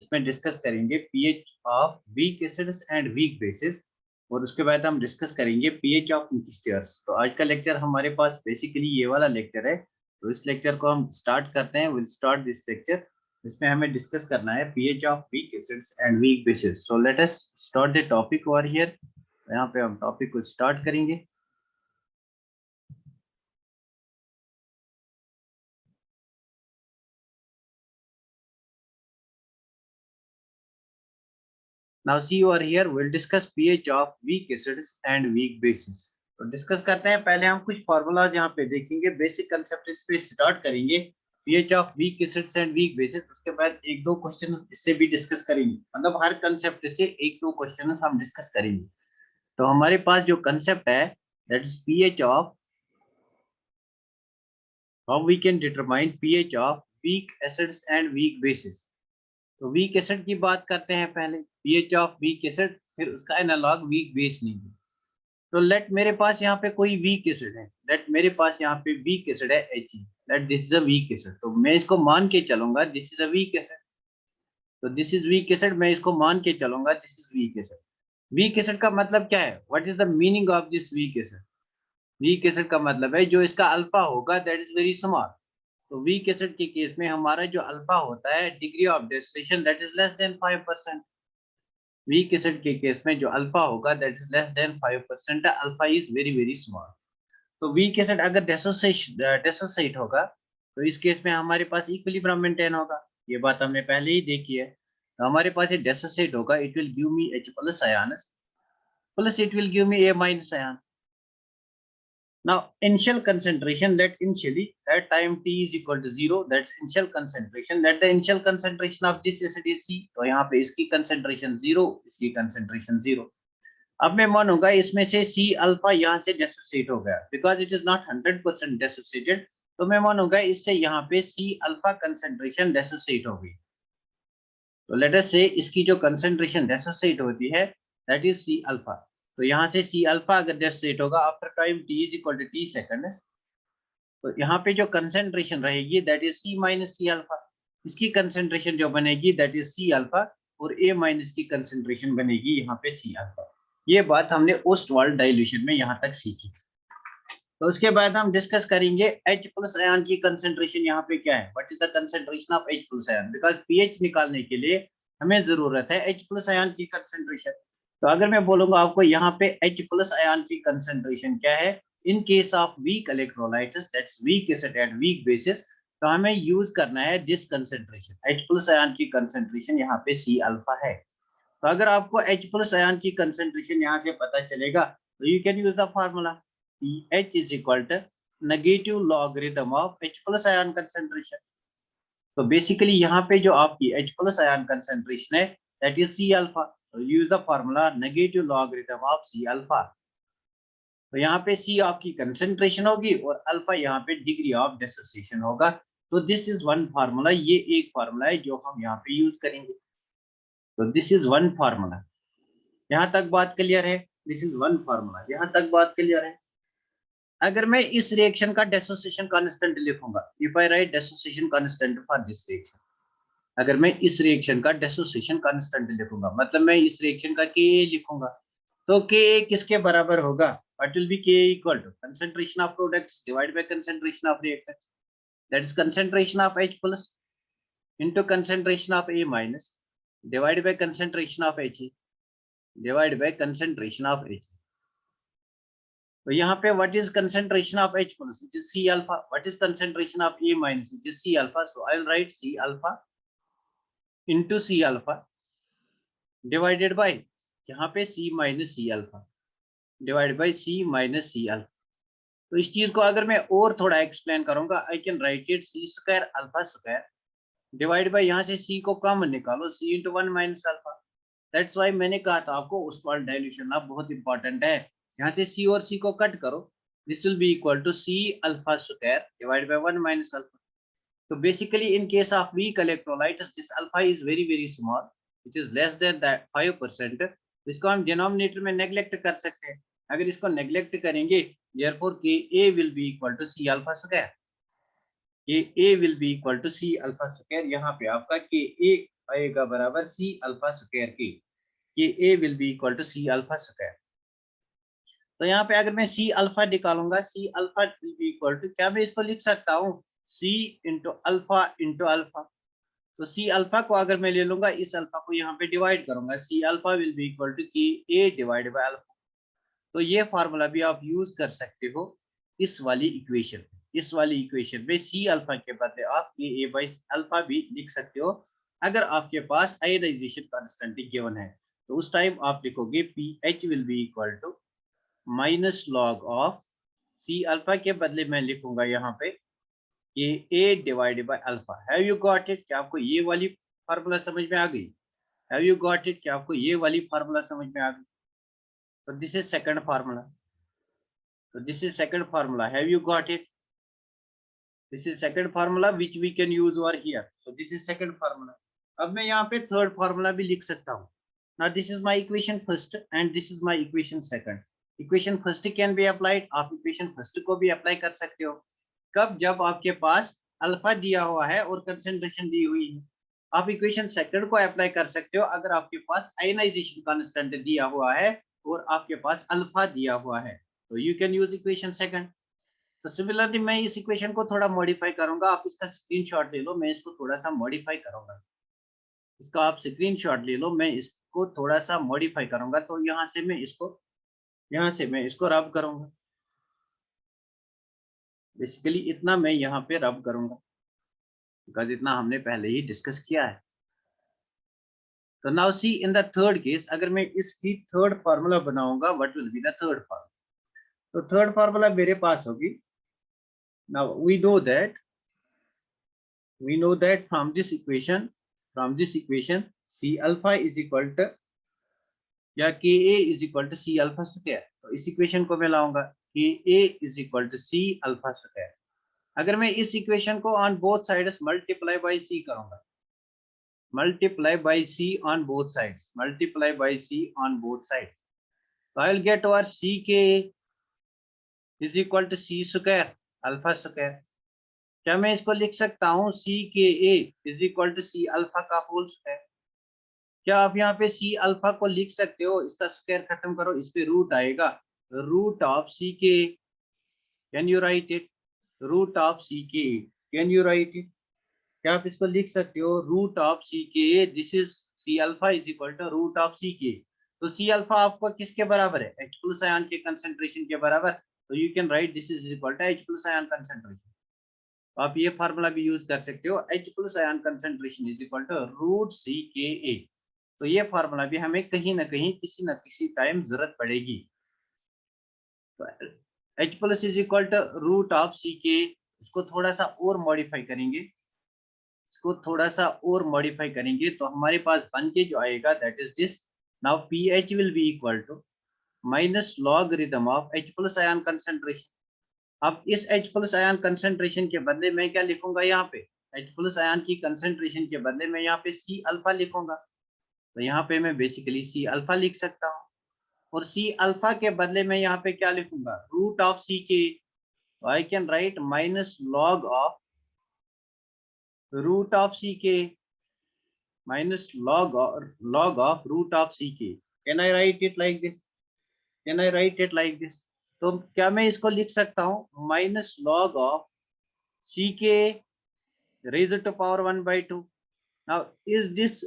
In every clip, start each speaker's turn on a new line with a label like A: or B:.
A: इसमें डिस्कस करेंगे pH of weak acids and weak bases, और उसके बाद हम डिस्कस करेंगे पीएच ऑफ मिक्सचर्स। तो आज का लेक्चर हमारे पास बेसिकली ये वाला लेक्चर है, तो इस लेक्चर को हम स्टार्ट करते हैं। Will start this lecture. इसमें हमें डिस्कस करना है pH of weak acids and weak bases. So let us start the topic over here. यहाँ पे हम टॉपिक को स्टार्ट करेंगे। Now see over here, we'll discuss pH of weak acids and weak bases. तो discuss करते हैं। पहले हम कुछ फार्मूलाज यहाँ पे देखेंगे, बेसिक कंसेप्ट इस पे स्टार्ट करेंगे pH of weak acids and weak bases। उसके बाद एक दो क्वेश्चन इससे भी डिस्कस करेंगे, मतलब हर कंसेप्ट से एक दो क्वेश्चन हम डिस्कस करेंगे। तो हमारे पास जो कंसेप्ट है that is pH of, how we can determine pH of weak acids and weak bases। तो वीक एसिड की बात करते हैं पहले, पीएच ऑफ वीक एसिड, फिर उसका एनालॉग वीक बेस लेंगे। तो लेट मेरे पास यहाँ पे कोई वीक एसिड है, लेट मेरे पास यहाँ पे वीक एसिड है He, let this is a weak acid. तो मैं इसको मान के चलूंगा this is a weak acid. तो दिस इज वीक एसिड, मैं इसको मान के चलूंगा this is weak acid. Weak acid का मतलब क्या है? What is the meaning of this weak acid? Weak acid का मतलब है जो इसका अल्फा होगा दैट इज वेरी स्मॉल। तो वीक एसिड के केस में हमारा जो अल्फा होता है, degree of dissociation that is less than 5%। Weak acid के केस में जो अल्फा होगा that is less than 5%, alpha is very very small. तो वीक एसिड अगर डेसोसिएट होगा तो इस केस में हमारे पास इक्विलिब्रियम मेंटेन होगा। ये बात हमने पहले ही देखी है। तो हमारे पास ये डेसोसिएट होगा, it will give me H plus ions, plus it will give me A minus ion. Now, initial concentration, that initially at time t is equal to 0, that's initial concentration, that the initial concentration of this acid is C। तो यहाँ पे इसकी concentration 0, इसकी concentration 0। अब मैं मानूंगा इसमें से C अल्फा यहाँ से डिसोसिएट हो गया, because it is not 100% dissociated. तो मैं मानूंगा इससे यहाँ पे C अल्फा concentration डिसोसिएट हो गई। तो लेट अस से इसकी जो concentration डिसोसिएट होती है that is C अल्फा। तो यहाँ से C अल्फा अगर डिसोसिएट होगा after time t is equal to t second, तो यहाँ पे जो कंसेंट्रेशन रहेगी that is C minus C alpha. इसकी कंसेंट्रेशन जो बनेगी दैट इज C अल्फा, और A माइनस की कंसेंट्रेशन बनेगी यहाँ पे C अल्फा। ये बात हमने ओस्टवाल्ड डाइल्यूशन में यहाँ तक सीखी। तो उसके बाद हम डिस्कस करेंगे H प्लस आयन की कंसेंट्रेशन यहाँ पे क्या है, what is the concentration of H plus ion, because pH निकालने के लिए हमें जरूरत है H प्लस आयन की कंसेंट्रेशन। तो अगर मैं बोलूंगा आपको यहाँ पे H प्लस आयन की कंसेंट्रेशन क्या है in case of weak electrolytes, that's weak acid and weak bases, तो हमें यूज करना है this concentration. H plus ion की कंसेंट्रेशन यहाँ पे C अल्फा है। तो अगर आपको H प्लस आयन की कंसेंट्रेशन यहाँ से पता चलेगा तो you can use the formula H is equal to negative logarithm of H plus ion concentration। तो बेसिकली यहाँ पे जो आपकी H plus ion concentration है that is C alpha। तो use the formula negative logarithm of C alpha। तो यहाँ पे C आपकी concentration होगी और अल्फा यहाँ पे डिग्री ऑफ डिसोसिएशन होगा। तो दिस इज वन फार्मूला, ये एक फार्मूला है जो हम यहाँ पे यूज करेंगे। तो दिस इज वन फार्मूला। यहाँ तक बात क्लियर है? दिस इज वन फार्मूला, यहाँ तक बात क्लियर है? अगर मैं इस रिएक्शन का डेसोसिएशन कांस्टेंट लिखूंगा, if I write dissociation constant for this reaction, अगर मैं इस रिएक्शन का डेसोसिएशन कांस्टेंट लिखूंगा, मतलब मैं इस रिएक्शन का Ka लिखूंगा, तो Ka किसके बराबर होगा? What will be Ka equal to concentration of products divide by concentration of reactants, that is concentration of H plus into concentration of A minus divide by concentration of He divide by concentration of He। तो यहाँ पे what is concentration of H plus, it is C alpha, what is concentration of A minus, it is C alpha. So I will write C alpha into C alpha divided by यहाँ पे C minus C alpha divide by C minus C alpha. तो इस चीज को अगर मैं और थोड़ा एक्सप्लेन करूंगा, आई can right it C square alpha square divide bye यहाँ से C को कॉमन निकालो, C into 1 minus alpha. That's why मैंने कहा था आपको ओस्टवाल्ड डाइल्यूशन ना बहुत इंपॉर्टेंट है। यहाँ से C और C को कट करो, this will be equal to C alpha square divide by 1 minus alpha. तो basically in case of weak electrolytes this alpha is very very small, it is less than 5%। तो इसको हम denominator में neglect कर सकते हैं। अगर इसको नेग्लेक्ट करेंगे therefore Ka will be equal to C alpha square, Ka will be equal to C alpha square. यहाँ पे आपका Ka आएगा बराबर सी अल्फा स्क्वायर के, कि A will be equal to C alpha square. तो यहाँ पे अगर मैं सी अल्फा निकालूंगा, C alpha will be equal to, क्या मैं इसको लिख सकता हूँ C into alpha into alpha. तो सी अल्फा को अगर मैं ले लूंगा, इस अल्फा को यहाँ पे डिवाइड करूंगा, C alpha will be equal to K a divide by alpha. तो ये फार्मूला भी आप यूज कर सकते हो इस वाली इक्वेशन, इस वाली इक्वेशन में सी अल्फा के बदले आप ए बाई अल्फा भी लिख सकते हो। अगर आपके पास आयोनाइजेशन कांस्टेंट गिवन है तो उस टाइम आप लिखोगे P H will be equal to minus log of C alpha के बदले मैं लिखूंगा यहाँ पे ये A divided by alpha. Have you got it? क्या आपको ये वाली फार्मूला समझ में आ गई? Have you got it? क्या आपको ये वाली फार्मूला समझ में आ गई? तो दिस इज सेकंड फार्मूला। तो this is second formula, have you got it? This is second formula which we can use over here. So this is second formula. अब मैं यहाँ पे थर्ड फार्मूला भी लिख सकता हूँ। Now this is my equation first and this is my equation second. Equation first can be applied, आप equation first को भी अप्लाई कर सकते हो। कब? जब आपके पास अल्फा दिया हुआ है और कंसंट्रेशन दी हुई है। आप इक्वेशन सेकंड को अप्लाई कर सकते हो अगर आपके पास आयनाइजेशन कांस्टेंट दिया हुआ है और आपके पास अल्फा दिया हुआ है, तो you can use equation second. तो सिमिलरली मैं इस इक्वेशन को थोड़ा मॉडिफाई करूंगा, आप इसका स्क्रीनशॉट ले लो, मैं इसको थोड़ा सा मॉडिफाई करूंगा। इसका आप स्क्रीनशॉट ले लो, मैं इसको थोड़ा सा मॉडिफाई करूंगा। तो यहाँ से मैं इसको रब करूंगा। बेसिकली इतना मैं यहाँ पे रब करूंगा बिकॉज इतना हमने पहले ही डिस्कस किया है। तो now see in the third case, अगर मैं इसकी थर्ड फार्मूला बनाऊंगा, what will be the third formula? तो थर्ड फार्मूला मेरे पास होगी, now we know that from this equation c alpha is equal to या ka is equal to c alpha square। तो इस इक्वेशन को मैं लाऊंगा ka is equal to c alpha square। अगर मैं इस इक्वेशन को on both sides multiply by c करूंगा, multiply by c on both sides, multiply by c on both sides, so I will get over ck is equal to c square alpha square। क्या मैं इसको लिख सकता हूँ ck is equal to c alpha का whole square? क्या आप यहाँ पे c अल्फा को लिख सकते हो? इसका स्क्वायर खत्म करो, इस पे रूट आएगा, root of ck, can you write it? Root of ck, can you write it? क्या आप इसको लिख सकते हो? Root of ck, this is c alpha is equal to root of ck। तो c अल्फा आपको किसके बराबर है? H प्लस आयन के कंसंट्रेशन के बराबर। तो you can write this is equal to H plus ion concentration. तो आप ये फार्मूला भी यूज कर सकते हो, H plus ion concentration is equal to root ck। तो ये फार्मूला भी हमें कहीं ना कहीं किसी ना किसी टाइम जरूरत पड़ेगी। तो H plus is equal to root of ck, इसको थोड़ा सा और मॉडिफाई करेंगे, इसको थोड़ा सा और मॉडिफाई करेंगे तो हमारे पास बन के जो आएगा that is this. Now pH will be equal to minus logarithm of H plus ion concentration. अब इस H प्लस आयन कंसंट्रेशन के बदले मैं क्या लिखूंगा? यहाँ पे H प्लस आयन की कंसंट्रेशन के बदले मैं यहाँ पे C अल्फा लिखूंगा। तो यहाँ पे मैं बेसिकली C अल्फा लिख सकता हूँ, और C अल्फा के बदले मैं यहाँ पे क्या लिखूंगा? रूट ऑफ C के। I can write minus log of root of C के, minus log of root of ck। can I write it like this? can I write it like this? तो क्या मैं इसको लिख सकता हूँ minus log of ck raised to power 1 by 2। now is this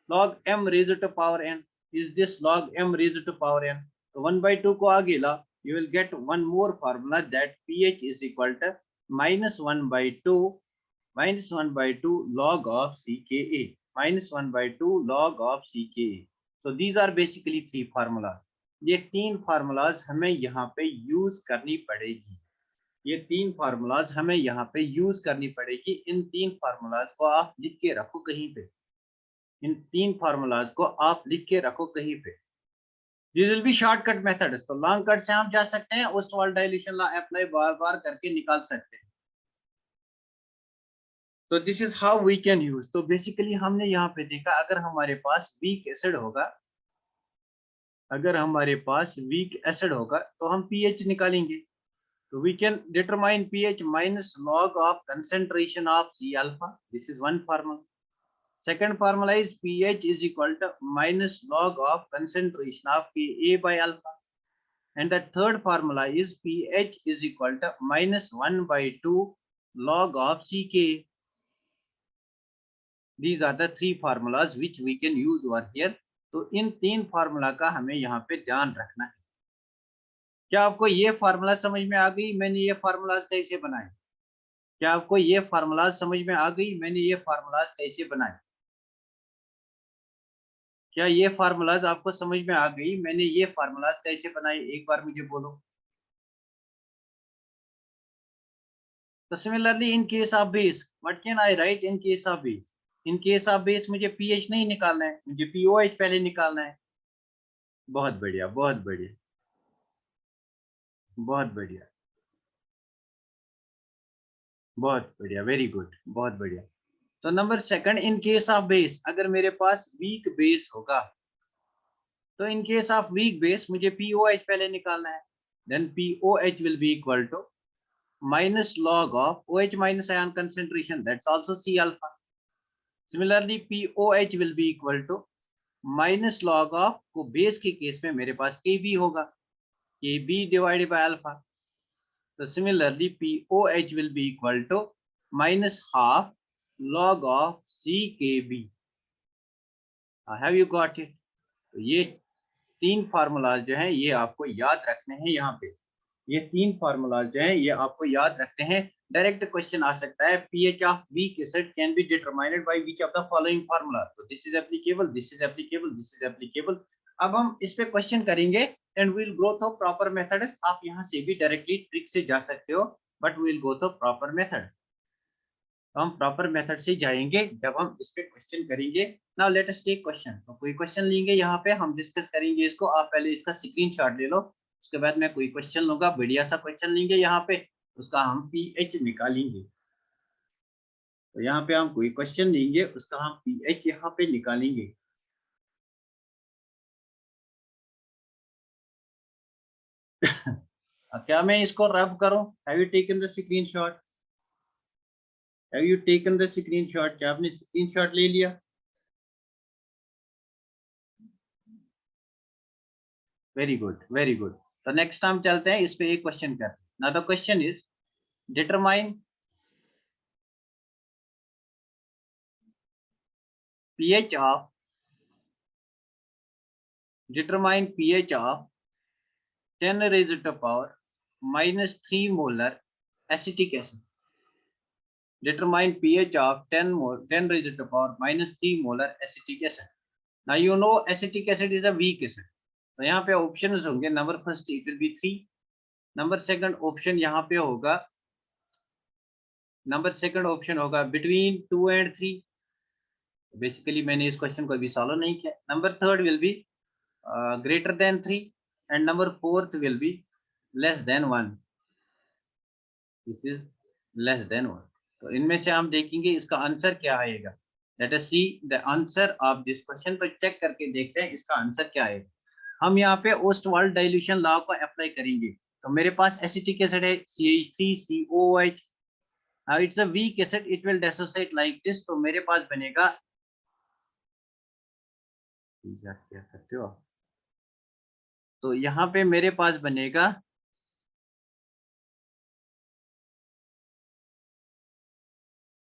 A: log m raised to power n? is this log m raised to power n? तो 1 by 2 को आगे ला, you will get one more formula that pH is equal to minus 1 by 2 log of ckA, minus 1 by 2 log of ckA। so these are basically three formulas। ये तीन formulas हमें यहाँ पे use करनी पड़ेगी, ये तीन फार्मूलाज हमें यहाँ पे यूज करनी पड़ेगी। इन तीन फार्मूलाज को आप लिख के रखो कहीं पे, इन तीन फार्मूलाज को आप लिख के रखो कहीं पे। This will be shortcut method. तो लॉन्ग कट से हम जा सकते हैं, ओस्टवाल्ड डाइल्यूशन लॉ अप्लाई बार बार करके निकाल सकते हैं। तो this is how we can use. तो बेसिकली हमने यहाँ पे देखा अगर हमारे पास वीक एसिड होगा, अगर हमारे पास वीक एसिड होगा तो हम पीएच निकालेंगे। तो we can determine pH minus log of concentration of C alpha, this is one formula. Second formula is pH is equal to minus log of concentration of Ka by alpha. And the third formula is pH is equal to minus 1 by 2 log of Ck. These are the three formulas which we can use over here. तो इन तीन formula का हमें यहाँ पे ध्यान रखना है। क्या आपको ये फार्मूला समझ में आ गई मैंने ये फार्मूलाज कैसे बनाए? क्या आपको ये फार्मूलाज समझ में आ गई मैंने ये फार्मूलाज कैसे बनाए? क्या ये फार्मूलाज आपको समझ में आ गई मैंने ये फार्मूलाज कैसे बनाए? एक बार मुझे बोलो। तो similarly in case of base what can I right in case of base? In case of base मुझे पीएच नहीं निकालना है, मुझे पीओएच पहले निकालना है। बहुत बढ़िया, बहुत बढ़िया, बहुत बढ़िया, बहुत बढ़िया, वेरी गुड, बहुत बढ़िया। तो number second, in case of base, अगर मेरे पास वीक बेस होगा तो in case of weak base मुझे पीओएच पहले निकालना है। Then pOH will be equal to minus log of OH minus ion concentration, that's also C alpha. Similarly POH will be equal to minus log of, को base के case में मेरे पास Kb होगा, Kb divided by alpha. So similarly POH will be equal to minus half log of CKb. Have you got it? तो ये तीन formulas जो हैं ये आपको याद रखने हैं। यहाँ पे ये तीन फार्मूलाज जो हैं ये आपको याद रखते हैं। डायरेक्ट क्वेश्चन आ सकता है, pH of weak acid can be determined by which of the following formula. तो this is applicable, this is applicable, this is applicable. अब हम इस पे क्वेश्चन करेंगे and we will go through proper methods. आप यहाँ से भी डायरेक्टली ट्रिक से जा सकते हो, but we will go through proper method. तो हम प्रॉपर मेथड से जाएंगे जब हम इस पे क्वेश्चन करेंगे। Now let us take question. तो कोई क्वेश्चन लेंगे, यहाँ पे हम डिस्कस करेंगे इसको। आप पहले इसका स्क्रीनशॉट ले लो, उसके बाद मैं कोई क्वेश्चन लूंगा, बढ़िया सा क्वेश्चन लेंगे यहाँ पे, उसका हम पीएच निकालेंगे। तो यहाँ पे हम कोई क्वेश्चन लेंगे, उसका हम पीएच यहाँ पे निकालेंगे। क्या मैं इसको रब करूं? Have you taken the screenshot? Have you taken the screenshot? क्या आपने स्क्रीनशॉट ले लिया? Very good, very good. तो नेक्स्ट हम चलते हैं इस पे एक क्वेश्चन करते हैं। Now the question is determine pH of, determine pH of 10 raised to power minus 3 molar acetic acid. Determine pH of 10 raised to power minus 3 molar acetic acid. Now you know acetic acid is a weak acid. तो यहाँ पे options होंगे, number first it will B 3, number second option यहाँ पे होगा, number second option होगा between 2 and 3। Basically मैंने इस क्वेश्चन को अभी सॉल्व नहीं किया। Number third will be greater than 3 and number fourth will be less than 1. This is less than 1. तो इनमें से हम देखेंगे इसका आंसर क्या आएगा। Let us see the answer of this question. तो चेक करके देखते हैं इसका आंसर क्या आएगा। हम यहाँ पे ओस्टवाल्ड डाइल्यूशन लॉ को अप्लाई करेंगे। तो मेरे पास एसिटिक एसिड है CH3COOH। It's a weak acid, it will dissociate like this. तो मेरे पास बनेगा, क्या करते हो, तो यहाँ पे मेरे पास बनेगा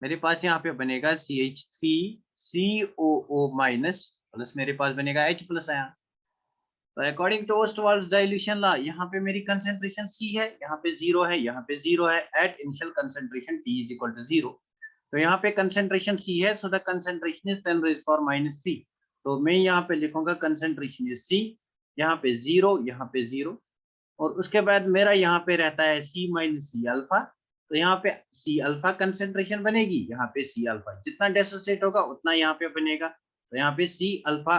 A: मेरे पास यहाँ पे बनेगा CH3COO माइनस प्लस मेरे पास बनेगा H प्लस आया। तो अकॉर्डिंग टू ओस्टवाल्ड्स डाइल्यूशन लॉ यहाँ पे मेरी कंसेंट्रेशन C है, यहाँ पे 0 है, यहाँ पे 0 है। At initial concentration T is equal to 0। तो यहाँ पे कंसेंट्रेशन C है, so the concentration is 10 raised to power minus 3। तो मैं यहाँ पे लिखूंगा कंसेंट्रेशन इज C, यहाँ पे 0, यहाँ पे 0, और उसके बाद मेरा यहाँ पे रहता है C माइनस C अल्फा। तो यहाँ पे C अल्फा कंसेंट्रेशन बनेगी, यहाँ पे C अल्फा जितना डिसोसिएट होगा उतना यहाँ पे बनेगा। तो यहाँ पे C अल्फा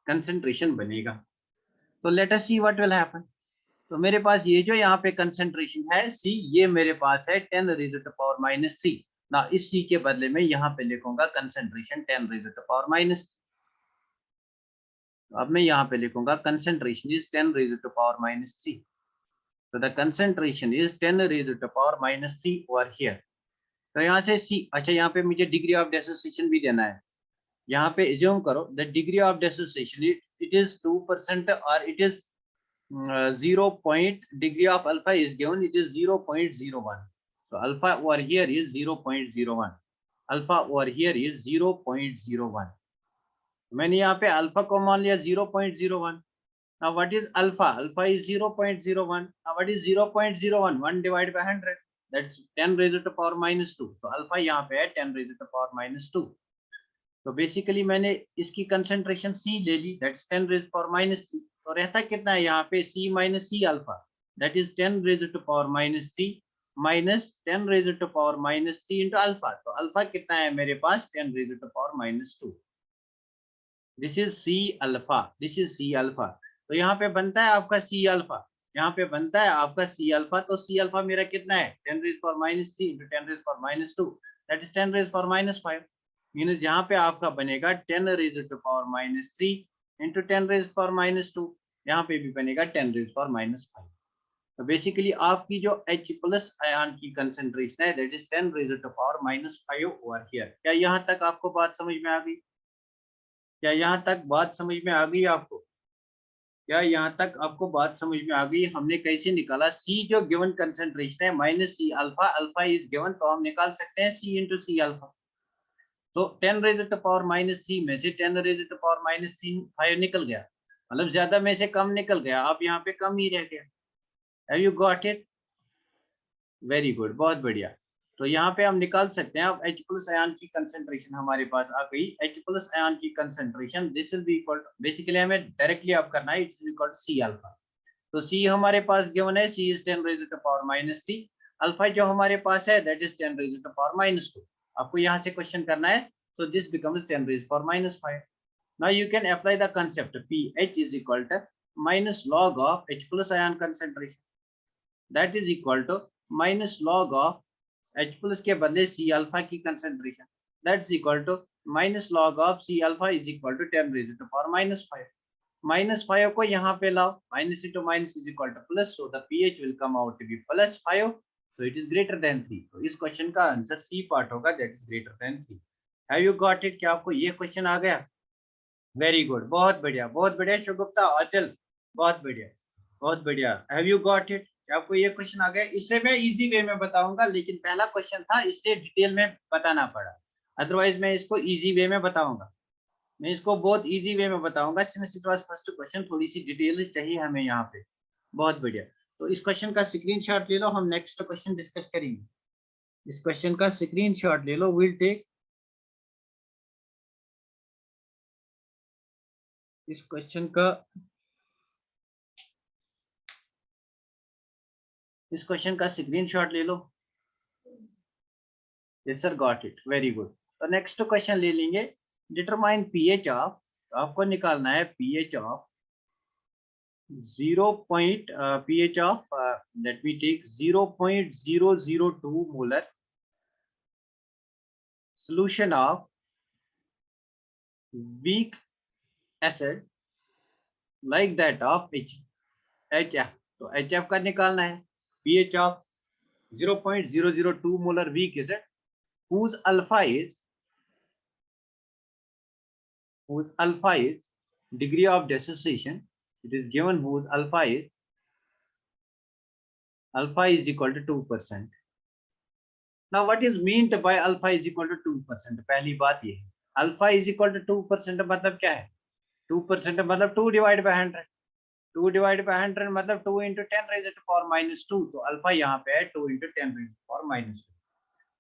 A: कंसेंट्रेशन बनेगा। तो let us see what will happen. तो मेरे पास ये जो यहाँ पे कंसेंट्रेशन है C, ये मेरे पास है 10 raised to power minus 3 ना। इस C के बदले में यहाँ पे लिखूंगा concentration 10 raised to power minus 3। अब मैं यहाँ पे लिखूंगा concentration is 10 raised to power minus 3। So the concentration is 10 raised to power minus 3 over here। तो यहाँ से C, अच्छा यहाँ पे मुझे डिग्री ऑफ डिसोसिएशन भी देना है। यहाँ पे assume करो the degree of dissociation it is 2% or it is 0 point degree of alpha is given, it is 0.01. So alpha over here is 0.01. Alpha over here is 0.01. मैंने यहाँ पे अल्फा को मान लिया 0.01. Now what is alpha? Alpha is 0.01. Now what is 0.01? 1 divided by 100. That's 10 raised to the power minus 2. तो alpha यहाँ पे है 10 raised to the power minus 2. तो बेसिकली मैंने इसकी कंसेंट्रेशन C ले ली, that's 10 raised to the power minus 3. तो रहता कितना है यहाँ पे C minus C alpha, that is 10 raised to the power minus 3 minus 10 raised to the power minus 3 into alpha. तो अल्फा कितना है मेरे पास 10 raised to the power minus 2. This is C alpha, this is C alpha. तो यहाँ पे बनता है आपका C अल्फा, यहाँ पे बनता है आपका C अल्फा. तो C अल्फा मेरा कितना है 10 raised to the power minus 3 into 10 raised to the power minus 2, that is 10 raised to the power minus 5. Means यहाँ पे आपका बनेगा 10 raised to the power minus 3 into 10 raised to the power minus 2. यहाँ पे भी बनेगा 10 raised to the power minus 5. तो basically आपकी जो H प्लस आयन की कंसेंट्रेशन है that is 10 raised to the power minus 5 over here. क्या यहाँ तक आपको बात समझ में आ गई? क्या यहाँ तक बात समझ में आ गई आपको? क्या यहाँ तक आपको बात समझ में आ गई? हमने कैसे निकाला C जो गिवन कंसेंट्रेशन है minus C alpha, alpha is given, तो हम निकाल सकते हैं C इंटू C अल्फा. तो 10 raised to the power minus 3 में से 10 raised to the power minus 3 5 निकल गया, मतलब ज्यादा में से कम निकल गया. अब यहाँ पे कम ही रह गया. Have you got it? Very good, बहुत बढ़िया. तो यहाँ पे हम निकाल सकते हैं. अब H प्लस आयन की कंसेंट्रेशन हमारे पास आ गई. H प्लस आयन की concentration this will be equal, basically हमें डायरेक्टली अब करना है, it is equal to C alpha. तो C हमारे पास गिवन है, C is 10 raised to the power minus 3. Alpha जो हमारे पास है that is 10 raised to the power minus 2. आपको यहाँ से क्वेश्चन करना है. So this becomes 10 raised to the power minus 5. Now you can apply the concept pH is equal to minus log of H plus ion concentration. That is equal to minus log of H plus के बदले C alpha की concentration. That's equal to minus log of C alpha is equal to 10 raised to the power minus 5. Minus 5 को यहाँ पे लाओ. Minus into minus is equal to plus. So the pH will come out to be plus 5. So it is greater than 3. तो इस question का answer C part होगा, that is greater than 3. Have you got it? क्या आपको ये question आ गया? Very good, बहुत बढ़िया, बहुत बढ़िया. शुभगुप्ता, अचल, बहुत बढ़िया, बहुत बढ़िया. Have you got it? क्या आपको ये क्वेश्चन आ गया? इससे मैं इजी वे में बताऊंगा, लेकिन पहला क्वेश्चन था इसलिए डिटेल में बताना पड़ा, अदरवाइज मैं इसको इजी वे में बताऊंगा. मैं इसको बहुत इजी वे में बताऊंगा. Since it was first question, थोड़ी सी डिटेल चाहिए हमें यहाँ पे. बहुत बढ़िया. तो इस क्वेश्चन का स्क्रीनशॉट ले लो, हम नेक्स्ट क्वेश्चन डिस्कस करेंगे. इस क्वेश्चन का स्क्रीनशॉट ले लो. विल टेक इस क्वेश्चन का स्क्रीनशॉट ले लो. Yes sir, got it, very good. तो नेक्स्ट क्वेश्चन ले लेंगे. डिटरमाइन पीएच ऑफ, आपको निकालना है pH of 0. pH of let me take 0.002 molar solution of weak acid like that of HF. तो HF का निकालना है. pH of 0.002 molar weak acid whose alpha is degree of dissociation. It is given whose alpha is equal to 2%. Now what is meant by alpha is equal to 2%? पहली बात ये है, alpha is equal to 2% मतलब क्या है? 2% मतलब 2 divided by 100. 2 divided by 100 मतलब 2 into 10 raised to the power minus 2. तो अल्फा यहाँ पे है 2 into 10 raised to the power minus 2.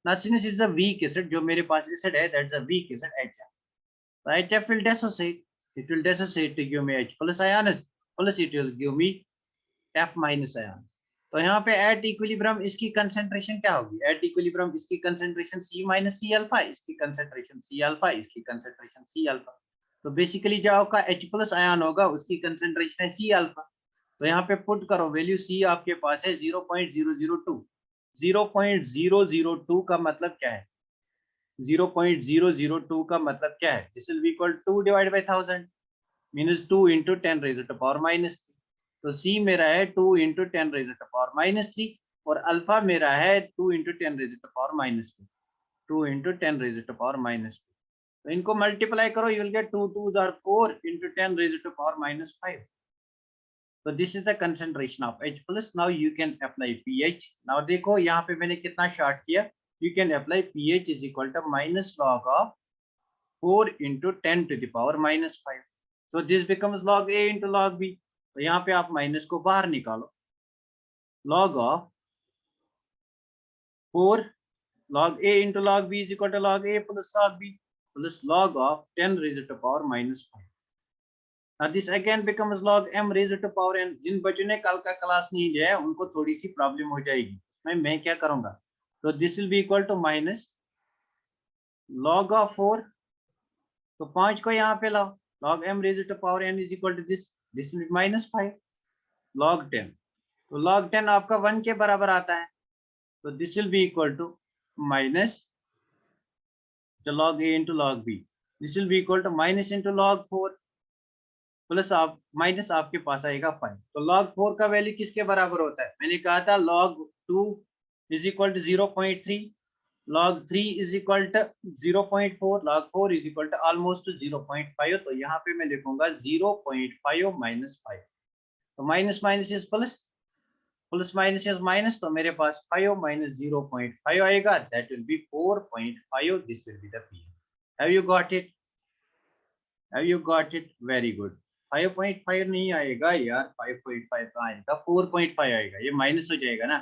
A: Now since it's a weak acid, जो मेरे पास acid है that's a weak acid HF. So HF will dissociate. It will dissociate to give me H plus ion, plus it will give me F minus ion. तो यहाँ पे at equilibrium इसकी concentration क्या होगी? At equilibrium इसकी concentration C minus C alpha, इसकी concentration C alpha, इसकी concentration C alpha. तो बेसिकली जो आपका H प्लस आयन होगा उसकी कंसेंट्रेशन है C अल्फा. तो यहाँ पे पुट करो वैल्यू. C आपके पास है 0.002. 0.002 का मतलब क्या है? 0.002 का मतलब क्या है? This will be equal 2 divide by 1000 means 2 into 10 raised to the power minus 3. तो C मेरा है 2 into 10 raised to the power minus 3 और अल्फा मेरा है 2 into 10 raised to the power minus 2. 2 into 10 raised to the power minus 2. तो इनको multiply करो, you will gate 2 2s are 4 into 10 raised to power minus 5. So this is the concentration of H plus. Now you can apply pH. Now देखो यहाँ पे मैंने कितना short किया. You can apply pH is equal to minus log of 4 into 10 to the power minus 5. So this becomes log A into log B. तो यहाँ पे आप माइनस को बाहर निकालो. Log of 4 log A into log B is equal to log A plus log B plus log of 10 raised to power minus 5. Now this again becomes log m raised to power n. जिन बच्चों ने कल का class नहीं लिया है उनको थोड़ी सी problem हो जाएगी. उसमें मैं क्या करूंगा, तो this will be equal to minus log of 4, तो 5 को यहाँ पे लाओ, log m raised to power n is equal to this will be minus 5 log 10. तो log 10 आपका 1 के बराबर आता है, तो this will be equal to minus log a into log b. This will be equal to minus into log 4 plus आप माइनस आपके पास आएगा 5. तो log 4 का वैल्यू किसके बराबर होता है, मैंने कहा था log 2 is equal to 0.3, log 3 is equal to 0.4, log 4 is equal to almost 0.5. तो यहाँ पे मैं लिखूंगा 0.5 माइनस 5. तो minus minus is plus, plus minus is minus, तो मेरे पास 5 माइनस 0.5 आएगा, that will B 4.5. This will be the P. Have you got it? Have you got it? Very good. 5.5 नहीं आएगा यार, 5.5 का आएगा, 4.5 आएगा, ये माइनस हो जाएगा ना.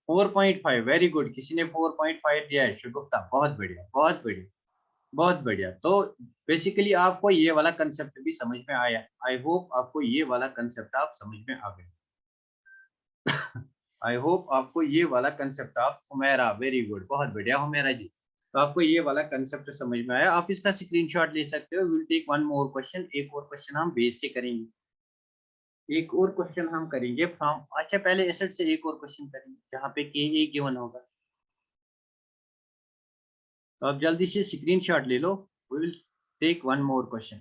A: 4.5. Very good. किसी ने 4.5 दिया है, शुभुक्ता, बहुत बढ़िया बहुत बढ़िया बहुत बढ़िया. तो बेसिकली आपको ये वाला कंसेप्ट भी समझ में आया. आई होप आपको ये वाला कंसेप्ट आप समझ में आ गए. आई होप आपको ये वाला कंसेप्ट आप, हुमैरा, वेरी गुड, बहुत बढ़िया हुमैरा जी. तो आपको ये वाला कंसेप्ट समझ में आया. आप इसका स्क्रीनशॉट ले सकते हो. Will take one more question. एक और क्वेश्चन हम बेस से करेंगे. एक और क्वेश्चन हम करेंगे फ्रॉम, अच्छा पहले एसिड से एक और क्वेश्चन करेंगे जहाँ पे के ए गिवन होगा. तो आप जल्दी से स्क्रीनशॉट ले लो. We will take one more question.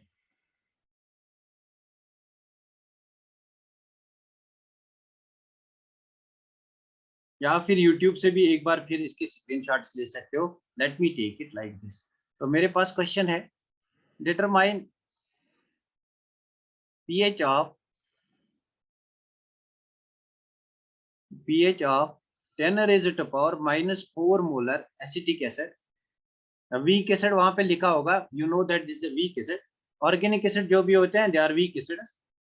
A: या फिर YouTube से भी एक बार फिर इसके स्क्रीनशॉट्स ले सकते हो. Let me take it like this. तो मेरे पास क्वेश्चन है, determine pH of 10 raised to power minus 4 molar acetic acid. Weak acid वहां पे लिखा होगा, you know that this is weak acid. Organic acid जो भी होते हैं they are weak acid.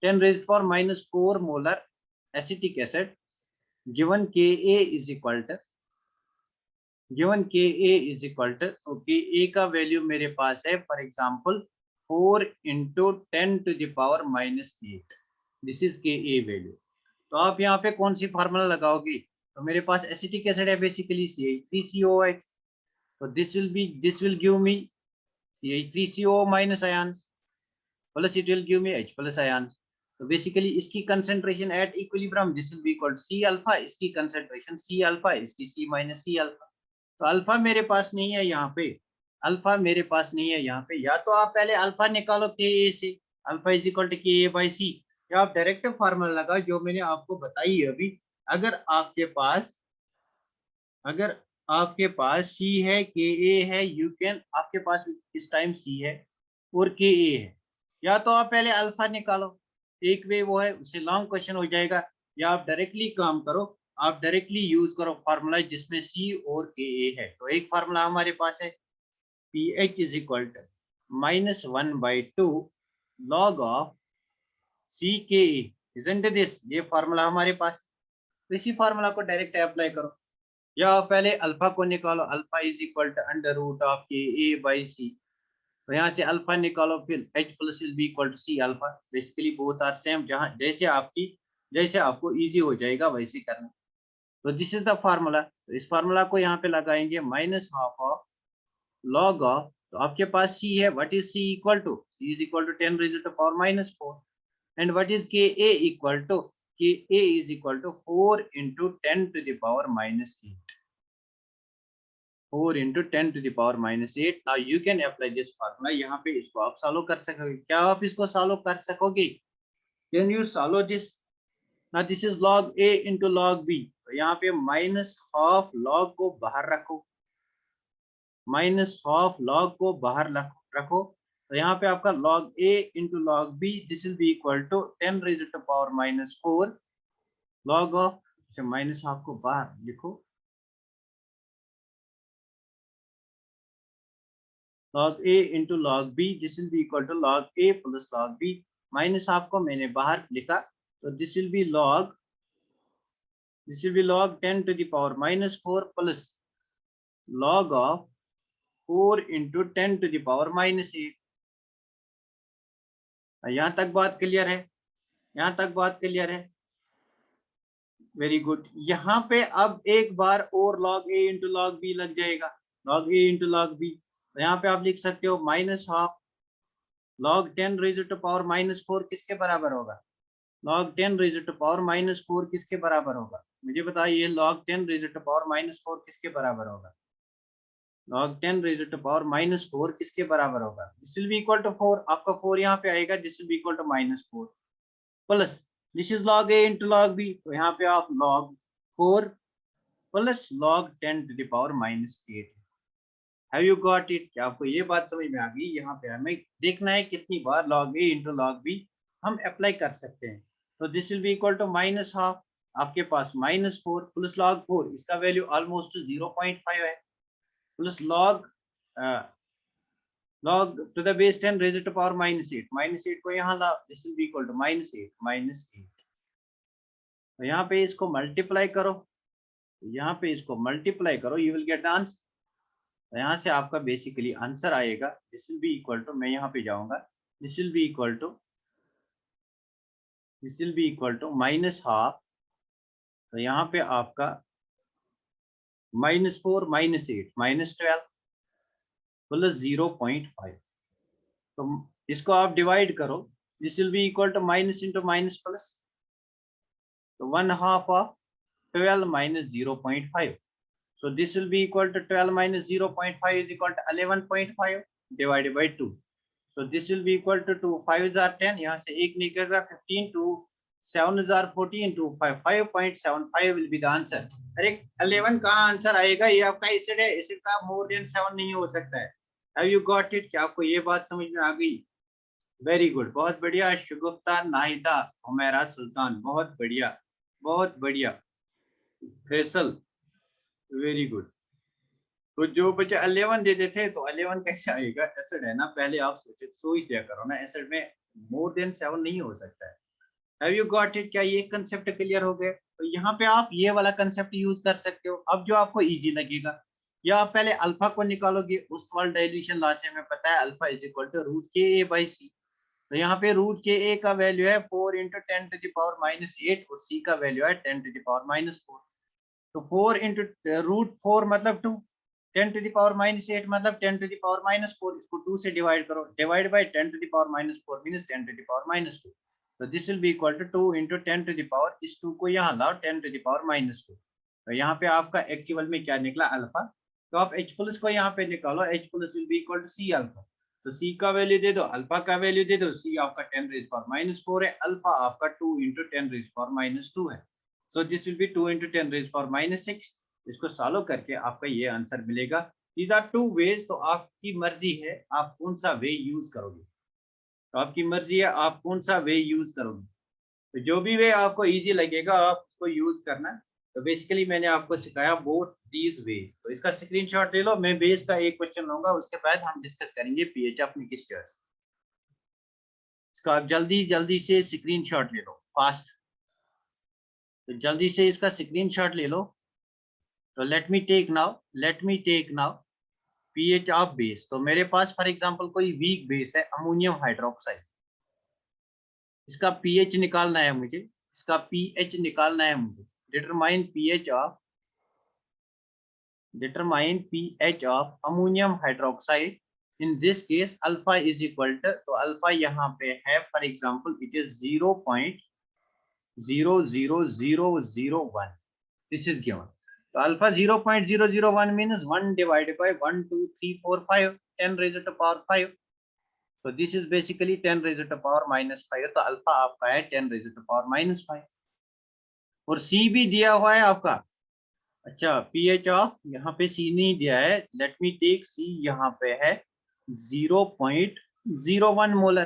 A: 10 raised to power minus 4 molar acetic acid given Ka is equal to, given के a is equal to, तो के ए का वैल्यू मेरे पास है for example 4 into 10 to the power minus 8. This is K A value. तो आप यहाँ पे कौन सी फार्मूला लगाओगे, तो मेरे पास एसिटिक एसिड है बेसिकली CH3COOH. तो this will give me CH3CO minus ions plus it will give me H plus ions. तो बेसिकली इसकी concentration at equilibrium this will be equal to C alpha, इसकी concentration C alpha, इसकी C minus C alpha. तो alpha मेरे पास नहीं है यहाँ पे, अल्फा मेरे पास नहीं है यहाँ पे. या तो आप पहले अल्फा निकालो के ए से, alpha is equal to K a by सी, या आप डायरेक्ट फार्मूला लगाओ जो मैंने आपको बताई है अभी. अगर आपके पास सी है, के ए है, यू कैन, आपके पास इस टाइम सी है और के ए है, या तो आप पहले अल्फा निकालो, एक वे वो है, उससे लॉन्ग क्वेश्चन हो जाएगा. या आप डायरेक्टली काम करो, आप डायरेक्टली यूज करो फार्मूला जिसमें सी और के ए है. तो एक फार्मूला हमारे पास है pH is equal to -1/2 log of C K A. Isn't this, ये फार्मूला हमारे पास. तो इसी फार्मूला को डायरेक्ट अप्लाई करो. या पहले अल्फा को निकालो, alpha is equal to under root of K a by सी. तो यहाँ से अल्फा निकालो, फिर H plus will be equal to C alpha. Basically both are same, जहाँ जैसे आपको इजी हो जाएगा वैसे करना. तो दिस इज द फार्मूला. तो इस फार्मूला को यहाँ पे लगाएंगे minus half of log of, तो आपके पास सी है, what is C equal to, C is equal to 10 raised to power minus 4. And what is K a equal to, K a is equal to 4 into 10 to the power minus 8. 4 into 10 to the power minus 8. Now you can apply this formula. यहाँ पे इसको आप solve कर सकोगे. क्या आप इसको solve कर सकोगे? Can you solve this? Now this is log A into log B. तो यहाँ पे माइनस हाफ लॉग को बाहर रखो, माइनस हाफ लॉग को बाहर रखो, तो यहाँ पे आपका log a into log b this will be equal to 10 raise to power -4 log of, minus half को बाहर लिखो, log a into log b this will be equal to log a plus log b, minus half को मैंने बाहर लिखा, तो this will be log 10 to the power -4 plus log of 4 into 10 to the power -8। यहाँ तक बात clear है? यहाँ तक बात क्लियर है? Very good. यहाँ पे अब एक बार और log a into log b लग जाएगा, log a into log b, तो यहाँ पे आप लिख सकते हो minus half log 10 raise to power -4 किसके बराबर होगा? log 10 रेज़ टू पावर -4 किसके बराबर होगा? मुझे बताइए log 10 रेज़ टू पावर -4 किसके बराबर होगा? log 10 रेज़ टू पावर -4 किसके बराबर होगा? This will be equal to 4, आपका 4 यहाँ पे आएगा, this will be equal to -4 plus this is log a into log b, तो यहाँ पे आप log 4 plus log 10 to the power -8। Have you got it? क्या आपको ये बात समझ में आ गई? यहाँ पे हमें देखना है कितनी बार log a into log b हम अप्लाई कर सकते हैं। तो this will be equal to minus half, आपके पास -4 प्लस log 4, इसका वैल्यू ऑलमोस्ट 0.5 है, plus log log to the base 10 raised to power -8, -8 को यहाँ ला, this will be equal to -8 तो यहाँ पे इसको मल्टीप्लाई करो, यहाँ पे इसको मल्टीप्लाई करो, यू विल गेट आंसर। तो यहाँ से आपका बेसिकली आंसर आएगा, this will be equal to, मैं यहाँ पे जाऊंगा, this will be equal to minus half, तो यहाँ पे आपका -4 -8 -12 प्लस 0.5, तो इसको आप डिवाइड करो, this will be equal to minus into minus plus, तो 1/2 of 12 minus 0.5, so this will be equal to 12 minus 0.5 is equal to 11.5 divided by 2, so this will be equal to 2 5 are 10, यहाँ से एक निकलेगा 15, 2 7 are 14, 2 5.75 will be the answer। अरे 11 कहाँ answer आएगा? ये आपका एसिड है, एसिड का मोर देन 7 नहीं हो सकता है। Have you got it? क्या आपको ये बात समझ में आ गई? वेरी गुड, बहुत बढ़िया। शुगुफ्ता, नाहिदा, हुमैरा सुल्तान, बहुत बढ़िया, बहुत बढ़िया। Faisal, very good. तो जो बच्चे 11 दे देते तो 11 कैसे आएगा? एसिड है ना, पहले आप सोच दिया करो ना, एसिड में मोर देन 7 नहीं हो सकता है। Have you got it? क्या ये कंसेप्ट क्लियर हो गया? तो यहाँ पे आप ये वाला कंसेप्ट यूज कर सकते हो, अब जो आपको इजी लगेगा, या आप पहले अल्फा को निकालोगे, उस वाल डाइल्यूशन लॉ से हमें पता है alpha is equal to root K a by सी, तो यहाँ पे रूट के ए का वैल्यू है 4 इंटू 10 टू द पावर -8 और सी का वैल्यू है 10 टू द पावर -4, तो 4 इंटू रूट 4 मतलब 2, 10 टू द पावर -8 मतलब 10 टू द पावर -4, इसको 2 से डिवाइड करो, divide by 10 to the power -4 means 10 to the power -2, तो this will be equal to 2 into 10 to the power, इस 2 को यहाँ लाओ 10 टू द पावर -2, तो यहाँ पे आपका एक्चुअल में क्या निकला? अल्फा। तो आप H प्लस को यहाँ पे निकालो, H plus will be equal to C alpha, तो सी का वैल्यू दे दो, अल्फा का वैल्यू दे दो, सी आपका 10 रेज़ पावर -4 है, अल्फा आपका 2 इंटू 10 रेज़ पावर -2 है, सो this will B 2 into 10 rays power -6, इसको सॉल्व करके आपका ये आंसर मिलेगा। दीज आर 2 वेज, तो आपकी मर्जी है आप कौन सा वे यूज करोगे, तो आपकी मर्जी है आप कौन सा वे यूज करोगे, तो जो भी वे आपको इजी लगेगा आप उसको यूज करना। तो बेसिकली मैंने आपको सिखाया बोथ दीज वेज, तो इसका स्क्रीनशॉट ले लो, मैं बेस का एक क्वेश्चन लूंगा, उसके बाद हम डिस्कस करेंगे पीएच ऑफ मिक्सचर्स। इसका आप जल्दी से स्क्रीनशॉट ले लो फास्ट, तो जल्दी से इसका स्क्रीनशॉट ले लो। तो let me take now pH of base, तो मेरे पास फॉर एग्जांपल कोई वीक बेस है अमोनियम हाइड्रोक्साइड, इसका पीएच निकालना है मुझे, इसका पीएच निकालना है मुझे। Determine pH of ammonium hydroxide, in this case alpha is equal to, तो अल्फा यहाँ पे है for example it is 0.00001, this is given, तो alpha 0.001 means 1 divided by 1 2 3 4 5 10 raise to power 5, तो this is basically 10 raise to power -5, तो alpha आपका है 10 raise to power -5, और सी भी दिया हुआ है आपका, अच्छा, पीएच ऑफ यहाँ पे सी नहीं दिया है, लेट मी टेक सी, यहाँ पे है 0.01 मोलर।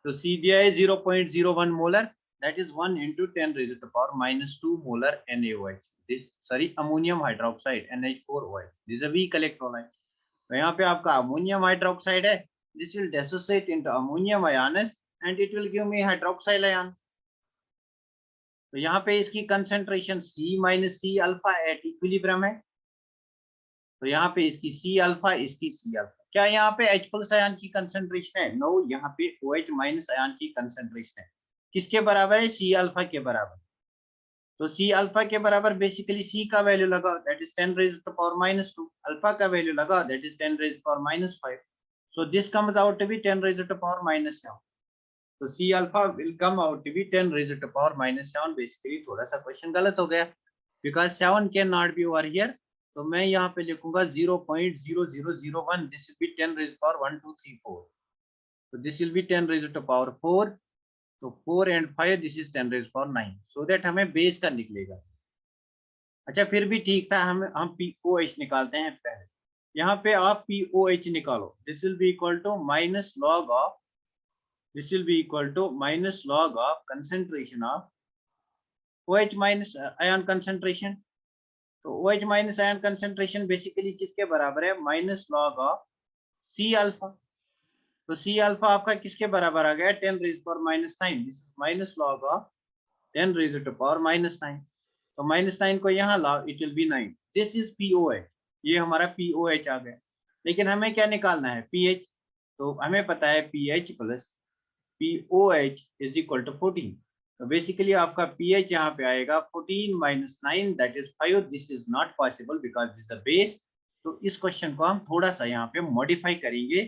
A: तो सी दिया है 0.01 molar, that is 1 into 10 raised to the power -2 molar NaOH, this sorry ammonium hydroxide NH4OH, this is a weak electrolyte। तो यहाँ पे आपका अमोनियम हाइड्रोक्साइड है, this will dissociate into ammonium ions and it will give me hydroxyl ion. तो यहाँ पे इसकी concentration C minus C alpha at equilibrium है। तो यहाँ पे इसकी C अल्फा, इसकी C अल्फा। क्या यहाँ पे H प्लस आयन की कंसंट्रेशन है? नो, यहाँ पे OH माइनस आयन की कंसंट्रेशन है। किसके बराबर है? C अल्फा के बराबर। तो C अल्फा के बराबर बेसिकली C का वैल्यू लगाओ, that is 10 raised to the power -2, alpha का वैल्यू लगाओ, that is 10 raised to the power -5। so this comes out to be 10 raised to the power -7। तो C alpha will come out to be 10 raised to the power -7। Basically थोड़ा सा question गलत हो गया, because 7 can not be over here. तो मैं यहाँ पे लिखूंगा 0.0001, this will B 10 raised to the power 1 2 3 4। तो this will B 10 raised to the power 4। तो 4 and 5, this is 10 raised to the power 9, so that हमें बेस का निकलेगा। अच्छा, फिर भी ठीक था, हम POH निकालते हैं पहले। यहाँ पे आप POH निकालो, this will be equal to minus log of, this will be equal to minus log of concentration of OH minus ion concentration। तो OH minus ion concentration basically किसके बराबर है? Minus log of C alpha. तो C alpha आपका किसके बराबर आ गया? 10 raised to the power -9, minus log of 10 raised to the power -9। तो -9 को यहाँ लाओ, it will B 9, this is POH। ये हमारा POH आ गया। लेकिन हमें क्या निकालना है? pH। तो हमें पता है pH plus POH is equal to 14। तो बेसिकली आपका pH यहाँ पे आएगा 14 minus 9, that is 5। This is not possible because this the base. तो इस क्वेश्चन को हम थोड़ा सा यहाँ पे मॉडिफाई करेंगे,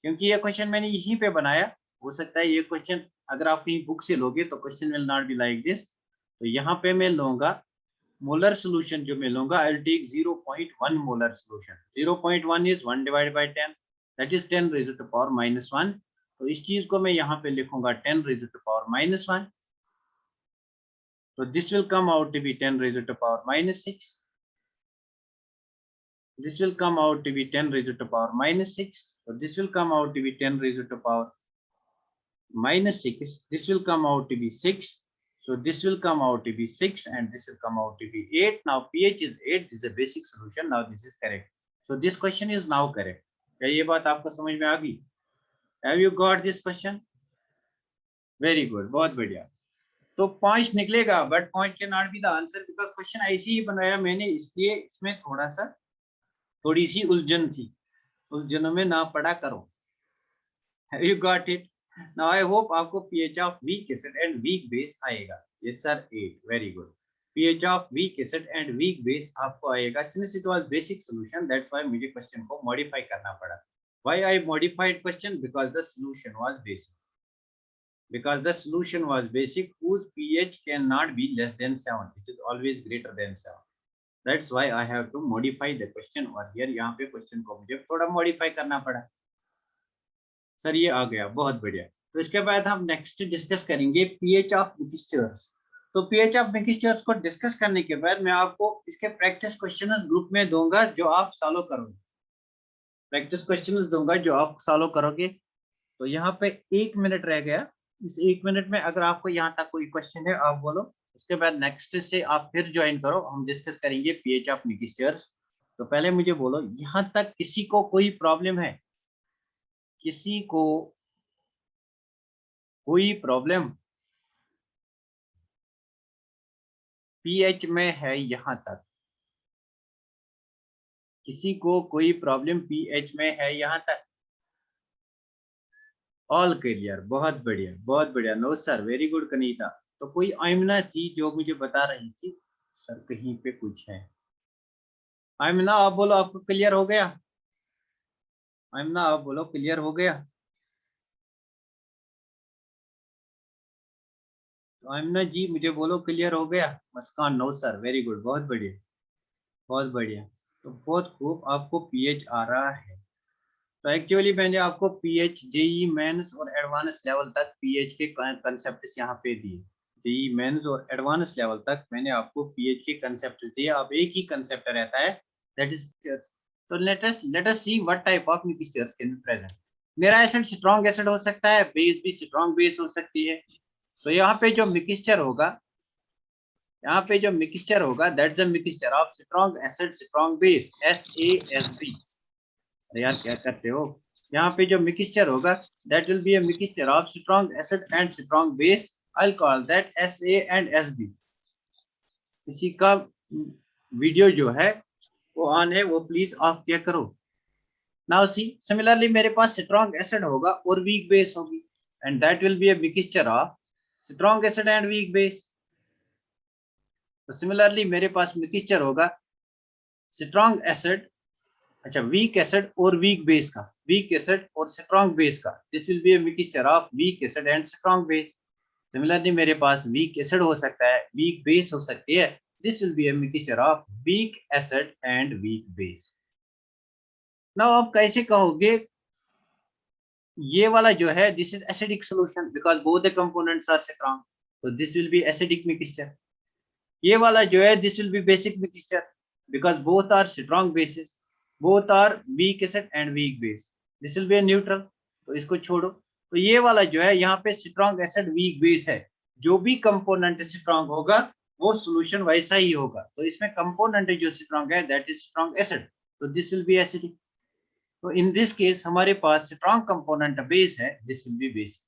A: क्योंकि ये क्वेश्चन मैंने यहीं पे बनाया। हो सकता है ये क्वेश्चन अगर आप कहीं बुक से लोगे तो question will not be like this. तो यहाँ पे मैं लूंगा मोलर सोल्यूशन, जो मैं लूंगा I will take 0.1 molar solution. 0.1 is 1 divided by 10, that is 10 raised to the power -1। तो इस चीज को मैं यहाँ पे लिखूंगा 10 raised to the power -1। तो this will come out to be 10 raised to the power -6। This will come out to be 10 raised to the power -6। So this will come out to be 10 raised to the power -6। This will come out to be 6। So this will come out to be 6 and this will come out to be 8। Now pH is 8, this is a basic solution। Now this is correct। So this question is now correct। क्या ये बात आपको समझ में आ गई? Have you got this question? Very good, बहुत बढ़िया। तो 5 निकलेगा, but 5 can not be the answer because question ऐसे ही बनाया मैंने, इसलिए इसमें थोड़ी सी उलझन थी। उलझनों में ना पड़ा करो। Have you got it? Now I hope आपको pH of weak acid and weak base आएगा। Yes sir, 8, very good। pH of weak acid and weak base आपको आएगा। Since it was basic solution, that's why मुझे question को modify करना पड़ा। Why I modified question? Because the solution was basic। Because the solution was basic, whose pH cannot be less than 7, it is always greater than 7। That's why I have to modify the question over here। यहाँ पे question को मुझे थोड़ा modify करना पड़ा। Sir ये आ गया, बहुत बढ़िया। तो इसके बाद हम नेक्स्ट डिस्कस करेंगे pH ऑफ मिक्सचर्स। तो pH ऑफ मिक्सचर्स को डिस्कस करने के बाद मैं आपको इसके प्रैक्टिस क्वेश्चंस ग्रुप में दूंगा, जो आप सॉल्व करोगे। प्रैक्टिस क्वेश्चंस दूंगा जो आप सॉल्व करोगे। तो यहाँ पे 1 मिनट रह गया। इस 1 मिनट में अगर आपको यहाँ तक कोई क्वेश्चन है आप बोलो, उसके बाद नेक्स्ट से आप फिर ज्वाइन करो, हम डिस्कस करेंगे pH ऑफ मिक्सचर्स। तो पहले मुझे बोलो, यहाँ तक किसी को कोई प्रॉब्लम है? किसी को कोई प्रॉब्लम pH में है? यहाँ तक किसी को कोई प्रॉब्लम pH में है? यहाँ तक ऑल क्लियर, बहुत बढ़िया बहुत बढ़िया। No sir, very good Kanita. तो कोई आयमना थी जो मुझे बता रही थी सर कहीं पे कुछ है। आयमना आप बोलो, आपको क्लियर हो गया? आयमना आप बोलो, क्लियर हो गया? तो आयमना जी मुझे बोलो, क्लियर हो गया? मुस्कान, नो सर, वेरी गुड, बहुत बढ़िया बहुत बढ़िया। तो बहुत खूब, आपको pH आ रहा है। तो एक्चुअली मैंने आपको pH जेई मेंस और एडवांस लेवल तक pH के कंसेप्ट यहाँ पे दिए। जी मेंस और एडवांस लेवल तक मैंने आपको पीएच के कंसेप्ट दिए, अब एक ही कंसेप्ट रहता है, दैट इज तो let us see what type of mixtures can be present. मेरा एसिड स्ट्रॉन्ग एसिड हो सकता है, बेस भी स्ट्रॉन्ग बेस हो सकती है। तो यहाँ पे जो मिक्सचर होगा, यहाँ पे जो मिक्सचर होगा that's a mixture of strong acid strong base, SASB। अरे यार क्या करते हो, यहाँ पे जो मिक्सचर होगा that will be a mixture of strong acid and strong base, I will call that SA and SB। इसी का वीडियो जो है वो ऑन है, वो प्लीज ऑफ किया करो। नाउ सी सिमिलरली मेरे पास स्ट्रॉन्ग एसिड होगा और वीक बेस होगी, and that will be a mixture of strong acid and weak base. तो सिमिलरली मेरे पास मिक्सचर होगा स्ट्रॉन्ग एसिड, अच्छा वीक एसिड और वीक बेस का, वीक एसिड और स्ट्रॉन्ग बेस का, this will be a mixture of weak acid and strong base. Similarly मेरे पास वीक एसिड हो सकता है, वीक बेस हो सकती है, this will be a mixture of weak acid and weak base. Now आप कैसे कहोगे ये वाला जो है this is acidic solution because both the components are strong, तो this will be acidic mixture. ये वाला जो है this will be basic mixture because both are strong bases, both are weak acid and weak base, this will be neutral. तो इसको छोड़ो, तो ये वाला जो है यहाँ पे स्ट्रॉन्ग एसिड वीक बेस है, जो भी कंपोनेंट स्ट्रॉन्ग होगा वो सॉल्यूशन वैसा ही होगा। तो इसमें कंपोनेंट जो स्ट्रॉन्ग है दैट इज स्ट्रॉन्ग एसिड, तो दिस विल बी एसिडिक। तो इन दिस केस हमारे पास स्ट्रॉन्ग कंपोनेंट बेस है, दिस विल बी बेसिक।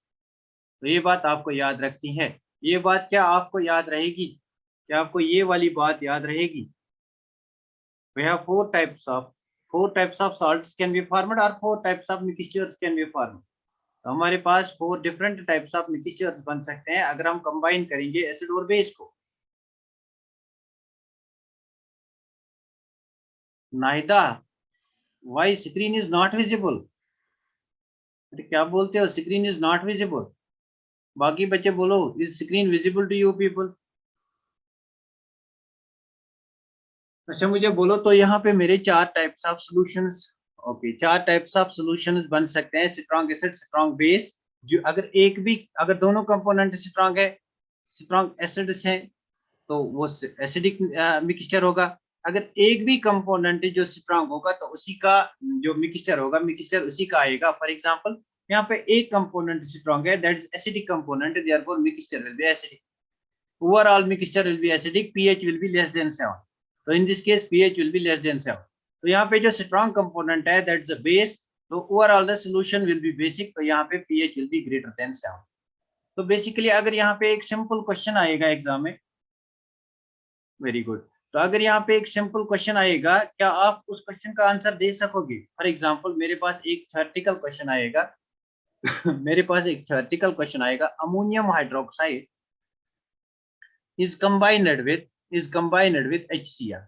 A: तो ये बात आपको याद रखनी है। ये बात क्या आपको याद रहेगी, क्या आपको ये वाली बात याद रहेगी? We have four types of salts can be formed or four types of mixtures can be formed। तो हमारे पास 4 डिफरेंट टाइप्स ऑफ मिक्सचर्स बन सकते हैं अगर हम कंबाइन करेंगे एसिड और बेस को। Nahida, why screen is not visible? क्या बोलते हो, स्क्रीन इज नॉट विजिबल? बाकी बच्चे बोलो, is screen visible to you people? अच्छा मुझे बोलो, तो यहाँ पे मेरे 4 types of solutions, okay 4 types of solutions बन सकते हैं, स्ट्रॉन्ग एसिड स्ट्रॉन्ग बेस। जो अगर एक भी, अगर दोनों कंपोनेंट स्ट्रॉन्ग है, स्ट्रॉन्ग एसिड से, तो वो एसिडिक मिक्सचर होगा। अगर एक भी कंपोनेंट जो स्ट्रॉन्ग होगा तो उसी का जो मिक्सचर होगा, मिक्सचर उसी का आएगा। फॉर एग्जांपल यहाँ पे एक कंपोनेंट स्ट्रॉन्ग है that is acidic component, therefore mixture will be acidic, overall mixture will be acidic, pH will be less than 7। तो in this case pH will be less than 7। तो यहाँ पे जो strong component है that's the base, तो overall the solution will be basic, तो यहाँ पे pH will be greater than 7। तो बेसिकली अगर यहाँ पे एक सिंपल क्वेश्चन आएगा एग्जाम में, वेरी गुड, तो अगर यहाँ पे एक सिंपल क्वेश्चन आएगा, क्या आप उस क्वेश्चन का आंसर दे सकोगे? फॉर एग्जाम्पल मेरे पास एक थ्योरेटिकल क्वेश्चन आएगा मेरे पास एक थ्योरेटिकल क्वेश्चन आएगा, ammonium hydroxide is combined with HCl।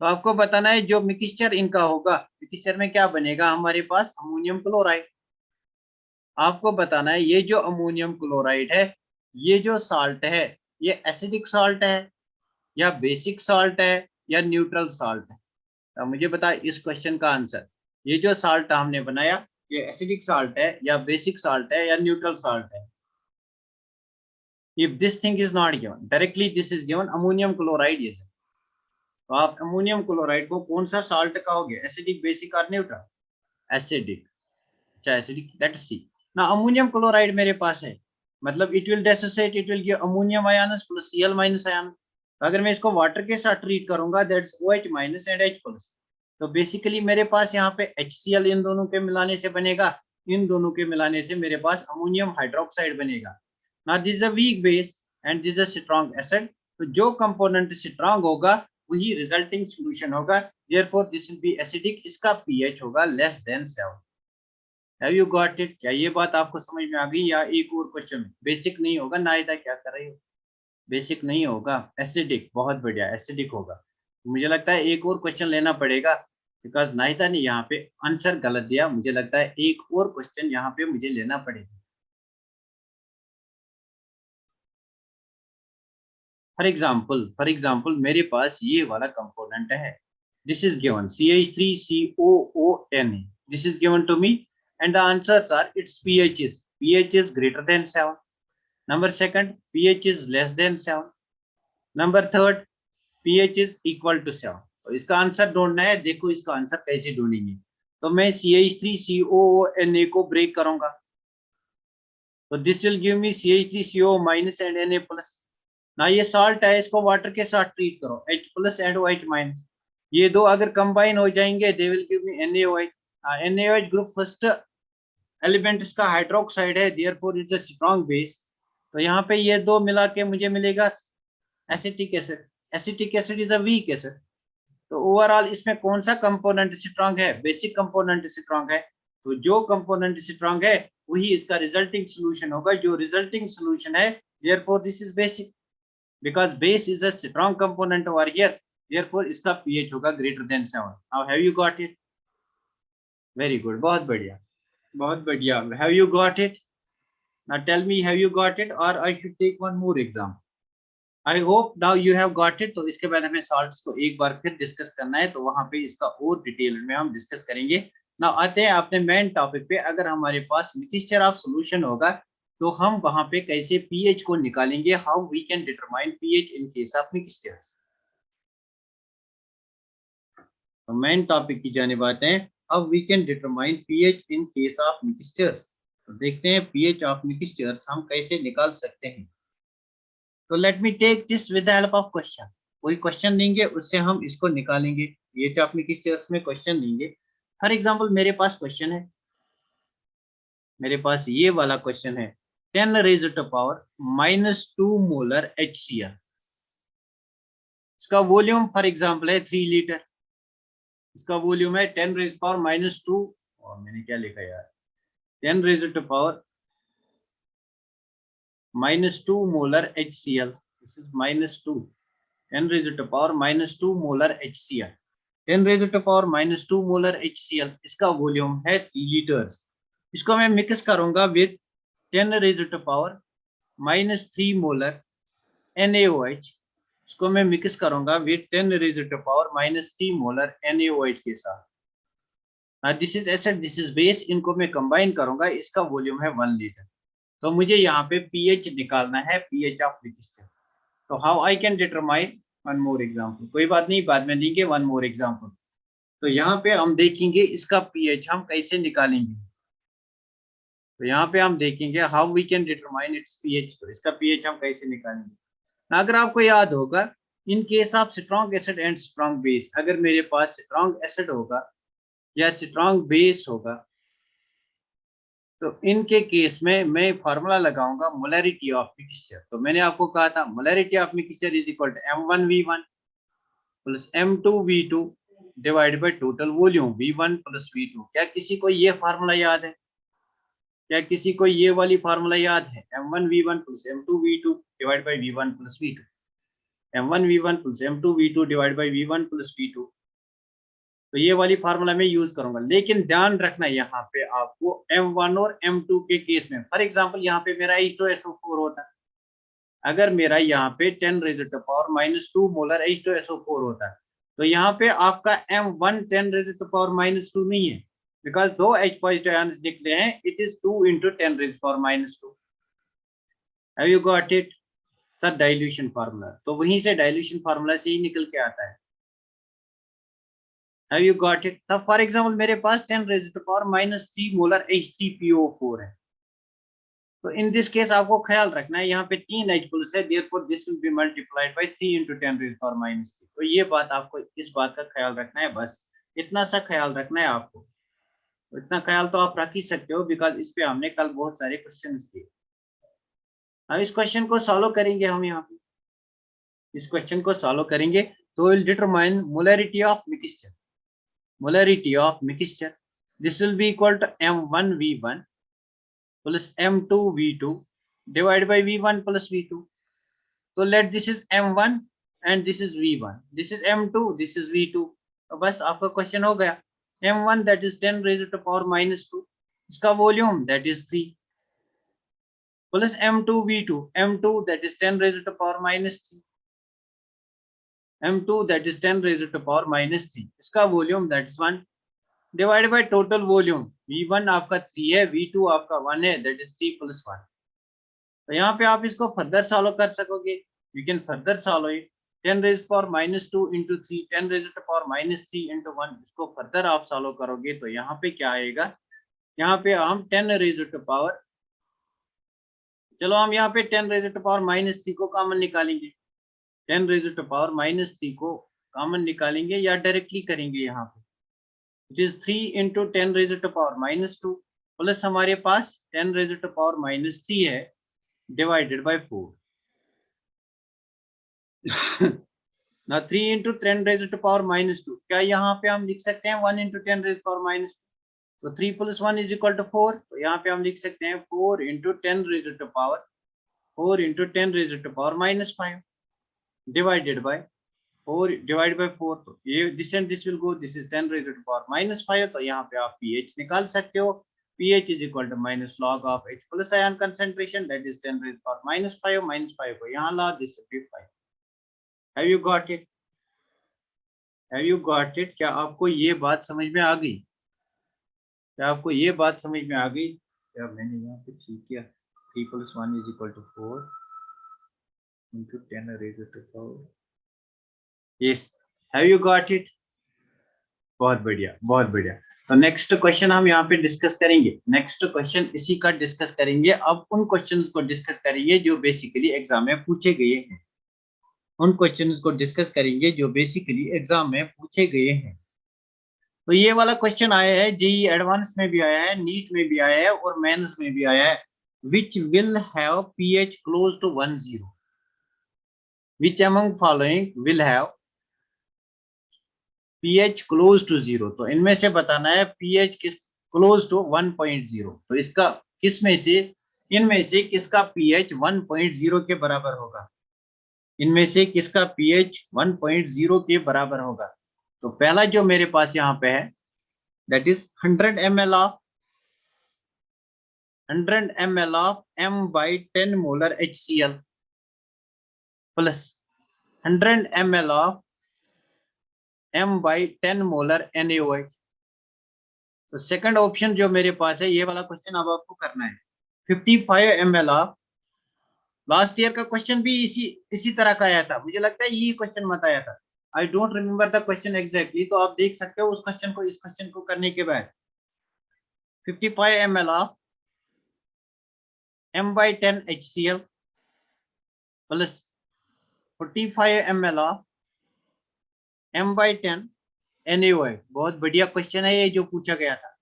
A: तो आपको बताना है जो मिक्सचर इनका होगा, मिक्सचर में क्या बनेगा हमारे पास, अमोनियम क्लोराइड। आपको बताना है ये जो अमोनियम क्लोराइड है, ये जो साल्ट है, ये एसिडिक साल्ट है या बेसिक साल्ट है या न्यूट्रल साल्ट है? तो मुझे बता इस क्वेश्चन का आंसर, ये जो साल्ट हमने बनाया ये एसिडिक साल्ट है या बेसिक साल्ट है या न्यूट्रल साल्ट है? If this thing is not given directly, this is given ammonium chloride is। तो आप अमोनियम क्लोराइड को कौन सा साल्ट कहोगे, एसिडिक बेसिक और न्यूट्रल? एसिडिक। अच्छा एसिडिक, दैट सी ना। अमोनियम क्लोराइड मेरे पास है, मतलब it will dissociate, it will give ammonium ions plus Cl minus ions. अगर मैं इसको वाटर के साथ ट्रीट करूंगा that's OH minus and H plus. तो बेसिकली मेरे पास यहाँ पे HCl इन दोनों के मिलाने से बनेगा, इन दोनों के मिलाने से मेरे पास अमोनियम हाइड्रोक्साइड बनेगा। ना this is a weak base and this is a strong acid. तो जो कंपोनेंट स्ट्रॉन्ग होगा वही रिजल्टिंग सॉल्यूशन होगा, therefore this will be acidic, इसका पीएच होगा less than 7। Have you got it? क्या ये बात आपको समझ में आ गई या एक और क्वेश्चन? बेसिक नहीं होगा ना, इधर क्या कर रही हो, बेसिक नहीं होगा, एसिडिक, बहुत बढ़िया एसिडिक होगा। मुझे लगता है एक और क्वेश्चन लेना पड़ेगा बिकॉज नाहिदा ने यहाँ पे आंसर गलत दिया, मुझे लगता है एक और क्वेश्चन यहाँ पे मुझे लेना पड़ेगा। फॉर एग्जाम्पल मेरे पास ये वाला कंपोनेंट है, this is given CH3COONA, this is given to me and the answers are its pH is greater than 7। Number second, pH is less than 7. Number third, pH is equal to 7. तो इसका answer ढूंढना है. देखो इसका answer कैसे ढूंढेंगे. तो मैं CH3COONA को ब्रेक करूंगा. तो this will give me CH3CO minus and Na plus. ना ये सॉल्ट है, इसको वाटर के साथ ट्रीट करो, H plus and OH minus. ये दो अगर कंबाइन हो जाएंगे they will give me NaOH. NaOH group first element इसका हाइड्रोक्साइड है, therefore it's a strong base. तो यहाँ पे ये दो मिला के मुझे मिलेगा acetic acid. Acetic acid is a weak acid. तो ओवरऑल इसमें कौन सा कंपोनेंट स्ट्रॉन्ग है? बेसिक कंपोनेंट स्ट्रॉन्ग है. तो जो कंपोनेंट स्ट्रॉन्ग है वही इसका रिजल्टिंग सोल्यूशन होगा. जो रिजल्टिंग सोल्यूशन है therefore this is basic, because base is a strong component over here, therefore इसका पीएच होगा greater than 7. Now have you got it? Very good, बहुत बढ़िया, बहुत बढ़िया. Have you got it? Now tell me, have you got it और I should take one more example? I hope now you have got it. तो इसके बाद हमें salts को एक बार फिर डिस्कस करना है, तो वहां पे इसका और डिटेल में हम डिस्कस करेंगे. नाउ आते हैं अपने मेन टॉपिक पे. अगर हमारे पास मिक्सचर ऑफ सॉल्यूशन होगा तो हम वहां पे कैसे पीएच को निकालेंगे? How we can determine pH in case of mixtures. तो मेन टॉपिक की जानिब आते हैं. How we can determine pH in case of mixtures. तो देखते हैं पीएच ऑफ मिक्सचर्स हम कैसे निकाल सकते हैं. तो let me take this with the help of question. कोई क्वेश्चन देंगे उससे हम इसको निकालेंगे. ये जो आप मिक्सचर्स में क्वेश्चन देंगे, फॉर एग्जांपल मेरे पास क्वेश्चन है, मेरे पास ये वाला क्वेश्चन है 10 raised to power -2 molar HCl. इसका वॉल्यूम फॉर एग्जांपल है 3 लीटर. इसका वॉल्यूम है 10 raised to power -2, और मैंने क्या लिखा यार, 10 raised to power -2 molar HCl. This is -2, 10 raised to power -2 molar HCl. 10 raised to power -2 molar HCl, इसका वॉल्यूम है 3 लीटर्स. इसको मैं मिक्स करूंगा with 10 raised to power -3 molar NaOH. इसको मैं मिक्स करूंगा with 10 raised to power -3 molar NaOH के साथ. This is acid, this is base. इनको मैं कंबाइन करूंगा, इसका वॉल्यूम है 1 लीटर. तो मुझे यहाँ पे पीएच निकालना है, पीएच ऑफ मिक्सचर. तो how I can determine? One more example, कोई बात नहीं, बाद में लेंगे वन मोर एग्जांपल. तो यहाँ पे हम देखेंगे इसका पीएच हम कैसे निकालेंगे. तो यहाँ पे हम देखेंगे how we can determine its pH. तो इसका पीएच हम कैसे निकालेंगे. अगर आपको याद होगा, इन case of strong acid and strong base, अगर मेरे पास स्ट्रॉन्ग एसिड होगा या स्ट्रॉन्ग बेस होगा, तो इनके केस में मैं फार्मूला लगाऊंगा मोलैरिटी ऑफ मिक्सचर. तो मैंने आपको कहा था molarity of mixture is equal to M1V1 plus M2V2 divide by total volume V1 plus V2. क्या किसी को ये फार्मूला याद है? क्या किसी को ये वाली फार्मूला याद है? M1V1 plus M2V2 divide bye V1 plus V2. M1V1 plus M2V2 divide bye V1 plus V2. तो ये वाली फार्मूला मैं यूज करूंगा. लेकिन ध्यान रखना यहाँ पे आपको M1 और M2 के केस में, फॉर एग्जांपल यहाँ पे मेरा H2SO4 होता है. अगर मेरा यहाँ पे 10 raised to power -2 molar H2SO4 होता है, तो यहाँ पे आपका M1 10 raised to power -2 नहीं है, बिकॉज दो H पॉजिटिव आयंस निकले हैं. It is 2 × 10 raised to power -2. Have you got it? Sir dilution formula, तो वहीं से डाइल्यूशन फार्मूला से ही निकल के आता है. Have you got it? तब फॉर एग्जांपल मेरे पास 10 raised to power -3 molar H3PO4 है. तो इन दिस केस आपको ख्याल रखना है, यहाँ पे 3 H प्लस है, therefore this will B multiplied by 3 × 10 raised to power -3. तो ये बात आपको, इस बात का ख्याल रखना है. बस इतना सा ख्याल रखना है आपको. तो इतना ख्याल तो आप रख ही सकते हो, बिकॉज इस पे हमने कल बहुत सारे क्वेश्चन किए. अब इस क्वेश्चन को सॉल्व करेंगे हम. यहाँ पे इस क्वेश्चन को सॉल्व करेंगे तो will determine molarity of mixture. Molarity of mixture, this will be equal to M1V1 plus M2V2 divided by V1 plus V2. So let this is M1 and this is V1. This is M2, this is V2. तो बस आपका question हो गया. M1 that is 10 raised to power -2. इसका volume that is 3 plus M2V2. M2 that is 10 raised to power -3. M2 that is 10 raised to power -3. इसका volume that is 1 divide by total volume. V1 आपका 3 है, V2 आपका 1 है, that is 3 + 1. तो यहाँ पे आप इसको फर्दर सॉल्व कर सकोगे, you can further solve it. 10⁻⁻2 into 3, 10⁻⁻3 into 1, इसको फर्दर आप सॉल्व करोगे तो यहाँ पे क्या आएगा, यहाँ पे हम 10⁻⁻, चलो हम यहाँ पे 10⁻⁻³ को कॉमन निकालेंगे, 10⁻⁻³ को कॉमन निकालेंगे या डायरेक्टली करेंगे यहाँ पे, इट इज 3 इंटू 10⁻⁻2 प्लस हमारे पास 10⁻⁻3 है डिवाइडेड बाय 4। ना 3 इंटू 10⁻⁻2, क्या यहाँ पे हम लिख सकते हैं 1 इंटू 10⁻⁻2, तो 3 + 1 = 4, तो यहाँ पे हम लिख सकते हैं 4 into 10⁻5 divided by 4 divide by 4, तो ये this and this will go, this is 10⁻5, तो यहाँ पे आप pH निकाल सकते हो, pH = minus log of H plus ion concentration, that is 10⁻5 -5 को यहाँ ला, this will be 5। Have you got it? Have you got it? क्या आपको ये बात समझ में आ गई? क्या आपको ये बात समझ में आ गई? क्या मैंने यहाँ पे ठीक किया? 3 + 1 = 4 into 10⁻⁴। Yes, have you got it? बहुत बढ़िया, बहुत बढ़िया। तो नेक्स्ट क्वेश्चन हम यहाँ पे डिस्कस करेंगे, नेक्स्ट क्वेश्चन इसी का डिस्कस करेंगे। अब उन क्वेश्चंस को डिस्कस करेंगे जो बेसिकली एग्जाम में पूछे गए हैं, उन क्वेश्चंस को डिस्कस करेंगे जो बेसिकली एग्जाम में पूछे गए हैं। तो ये वाला क्वेश्चन आया है, जेईई एडवांस में भी आया है, नीट में भी आया है और मेंस में भी आया है। Which will have pH close to 10, which among following will have pH close to 0, तो इनमें से बताना है pH किस क्लोज टू 1.0, तो इसका किस में से, इनमें से किसका pH 1.0 के बराबर होगा, इनमें से किसका pH 1.0 के बराबर होगा। तो पहला जो मेरे पास यहाँ पे है, that is 100 ml of m/10 molar HCl plus 100 ml of m/10 molar NaOH। तो सेकंड ऑप्शन जो मेरे पास है, ये वाला क्वेश्चन अब आपको करना है, 55 ml ऑफ, लास्ट ईयर का क्वेश्चन भी इसी तरह का आया था, मुझे लगता है ये क्वेश्चन मत आया था, I don't remember the question exactly, तो आप देख सकते हो उस क्वेश्चन को इस क्वेश्चन को करने के बाद 55 ml of m/10 HCl plus 45 ml of m/10 NaOH। बहुत बढ़िया क्वेश्चन है ये जो पूछा गया था।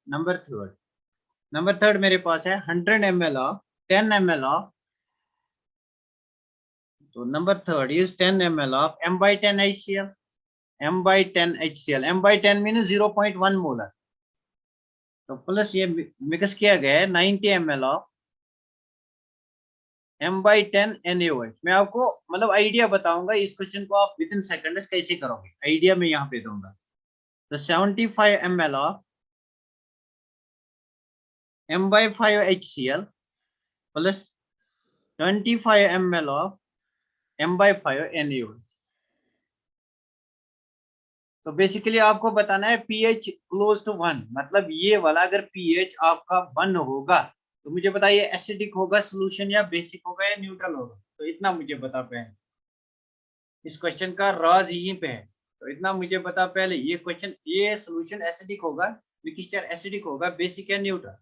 A: नंबर थर्ड मेरे पास है 100 ml ऑफ 10 ml ऑफ, तो number third is 10 ml of m/10 HCl, m/10 HCl, m/10 mean 0.1 molar, तो प्लस ये मिक्स किया गया है 90 ml ऑफ m/10 NaOH। मैं आपको मतलब आइडिया बताऊंगा, इस क्वेश्चन को आप विद इन सेकंड्स कैसे करोगे, आइडिया मैं यहाँ पे दूंगा। तो 75 ml of m/5 HCl plus 25 ml of m/5 NaOH। तो बेसिकली आपको बताना है pH क्लोज टू 1, मतलब ये वाला अगर pH आपका 1 होगा तो मुझे बताइए एसिडिक होगा सॉल्यूशन या बेसिक होगा या न्यूट्रल होगा, तो इतना मुझे बता पहले, इस क्वेश्चन का राज यहीं पे है, तो इतना मुझे बता पहले, ये क्वेश्चन, ये सॉल्यूशन एसिडिक होगा, मिक्सचर एसिडिक होगा, बेसिक या न्यूट्रल,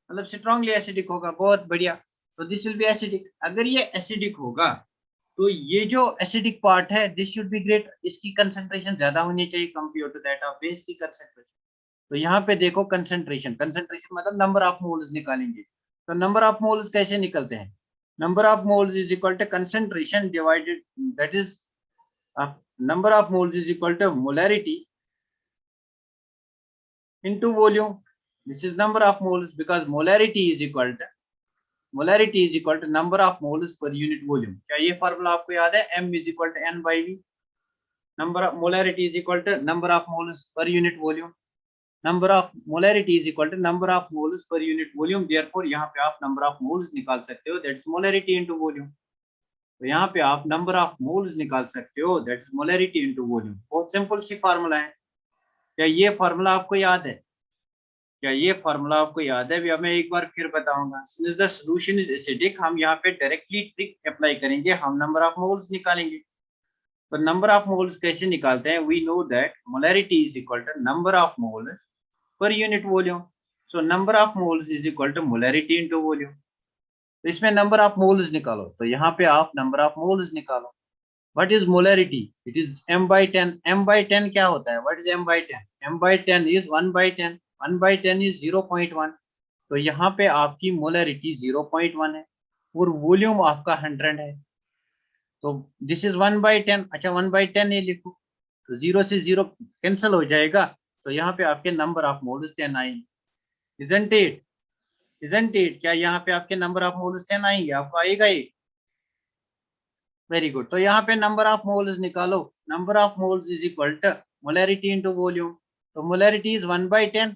A: मतलब स्ट्रांगली एसिडिक होगा। बहुत बढ़िया, तो दिस विल बी एसिडिक। अगर ये एसिडिक होगा तो ये जो एसिडिक पार्ट है दिस शुड बी ग्रेट, इसकी कंसंट्रेशन ज्यादा होनी चाहिए compare to that of base की कंसंट्रेशन। तो यहाँ पे देखो कंसंट्रेशन मतलब नंबर ऑफ मोल्स निकालेंगे, तो नंबर ऑफ मोल्स कैसे निकलते हैं, number of moles is equal to concentration divided, that is number of moles is equal to molarity into volume, this is number of moles because molarity is equal to number of moles per unit volume। क्या ये formula आपको याद है, m is equal to n by v, number of molarity is equal to number of moles per unit volume, number of molarity is equal to number of moles per unit volume, therefore यहाँ पे आप number of moles निकाल सकते हो, that's molarity into volume। तो यहाँ पे आप नंबर ऑफ मोल्स निकाल सकते हो, दैट्स मोलैरिटी इनटू वॉल्यूम। बहुत सिंपल सी फार्मूला है, क्या ये फार्मूला आपको याद है, क्या ये फॉर्मूला आपको याद है? अभी मैं एक बार फिर बताऊंगा। Since the solution is acidic, हम यहाँ पे डायरेक्टली ट्रिक अप्लाई करेंगे, हम नंबर ऑफ मोल्स निकालेंगे। तो नंबर ऑफ मोल्स कैसे निकालते हैं? We know that molarity is equal to number of moles per unit volume. So number of moles is equal to molarity into volume. तो इसमें number of moles निकालो, तो यहाँ पे आप नंबर ऑफ मोल्स निकालो। What is molarity? It is m/10। m/10 क्या होता है? What is m/10? m/10 is 1/10। 1/10 is 0.1। तो यहाँ पे आपकी मोलैरिटी 0.1 है और वॉल्यूम आपका 100 है। तो दिस इज 1/10। अच्छा 1/10 ये लिखो, तो 0 से 0 कैंसिल हो जाएगा, तो यहाँ पे आपके नंबर ऑफ मोल्स 10 आएंगे। Isn't it? Isn't it? क्या यहाँ पे आपके नंबर ऑफ मोल्स 10 आएंगे? आपको आएगा ये? Very good. तो यहाँ पे नंबर ऑफ मोल्स निकालो। Number of moles is equal to molarity into volume. तो मोलैरिटी इज 1/10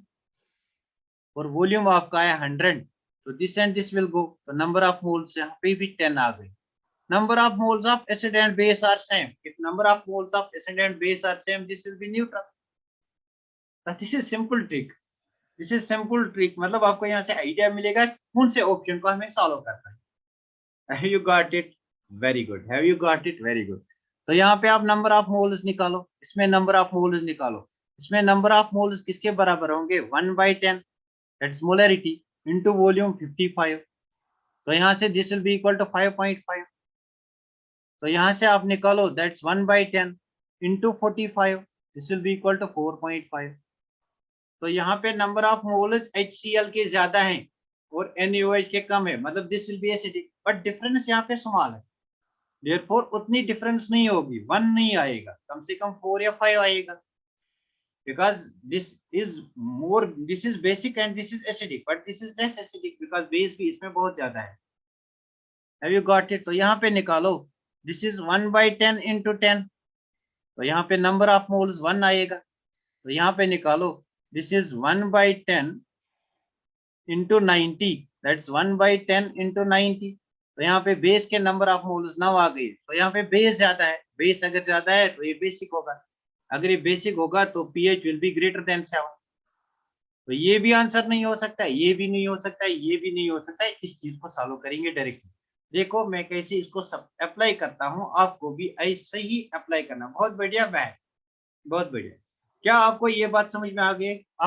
A: और वॉल्यूम आपका है 100। तो this and this will go, तो नंबर ऑफ मोल्स यहाँ पे भी 10 आ गए। Number of moles of acid and base are same. If number of moles of acid and base are same, this will be neutral. This is simple trick. This is simple trick. मतलब आपको यहाँ से idea मिलेगा कौन से option को हमें solve करना है। Have you got it? Very good. Have you got it? Very good. तो यहाँ पे आप नंबर ऑफ मोल्स निकालो, इसमें नंबर ऑफ मोल्स निकालो। इसमें नंबर ऑफ मोल्स किसके बराबर होंगे? 1/10 दैट्स मोलैरिटी इनटू वॉल्यूम 55। तो यहाँ से this will be equal to 5.5। तो यहाँ से आप निकालो, that's 1/10 into 45, this will be equal to 4.5। तो यहाँ पे नंबर ऑफ मोल्स HCl के ज्यादा हैं और NaOH के कम है, मतलब this will be acidic, but difference यहाँ पे स्मॉल है। देयरफॉर उतनी डिफरेंस नहीं होगी, 1 नहीं आएगा, कम से कम 4 या 5 आएगा, because this is basic and this is acidic, but this is less acidic because base भी इसमें बहुत ज्यादा है। Have you got it? तो यहाँ पे निकालो, दिस इज 1/10 इंटू 10। तो यहाँ पे नंबर ऑफ मोल्स 1 आएगा। तो यहाँ पे निकालो, this is 1/10 into 90, that's 1/10 into 90। तो यहाँ पे बेस के नंबर ऑफ मोल्स 9 आ गए। तो यहाँ पे बेस ज्यादा है, बेस अगर ज्यादा है तो ये बेसिक होगा, अगर ये बेसिक होगा तो pH will be greater than 7। तो ये भी आंसर नहीं हो सकता है, ये भी नहीं हो सकता है, ये भी नहीं हो सकता है। इस चीज को सॉल्व करेंगे डायरेक्टली। देखो मैं कैसे इसको सब अप्लाई करता हूँ, आपको भी ऐसे ही अप्लाई करना। बहुत बढ़िया बैग, बहुत बढ़िया। क्या आपको ये बात समझ में आ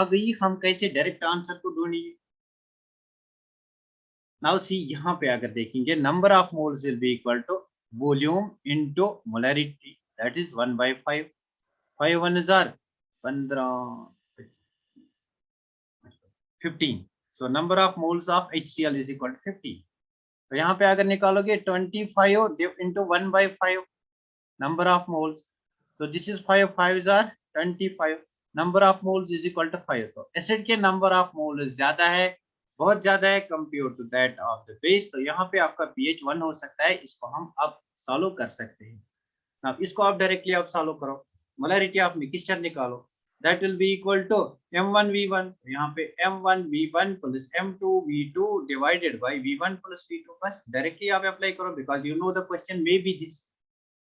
A: गई हम कैसे डायरेक्ट आंसर को ढूंढेंगे? नाउ सी, यहाँ पे अगर देखेंगे, number of moles will be equal to volume into molarity, that is 1/5। 5 1 हजार 15, 15। So number of moles of HCl is equal to 15। तो यहाँ पे अगर निकालोगे 25 into 1/5 number of moles, so this is 5 5s are 25, number of moles is equal to 5। तो acid के number of moles ज्यादा है, बहुत ज्यादा है compare to that of the base. तो यहाँ पे आपका pH 1 हो सकता है, इसको हम अब सॉल्व कर सकते हैं। अब इसको आप डायरेक्टली आप सॉल्व करो, मोलैरिटी आप मिक्सचर निकालो, that will be equal to M1V1। यहाँ पे M1V1 plus M2V2 divided by V1 plus V2। बस डायरेक्टली आप अप्लाई करो, because you know the question may be this.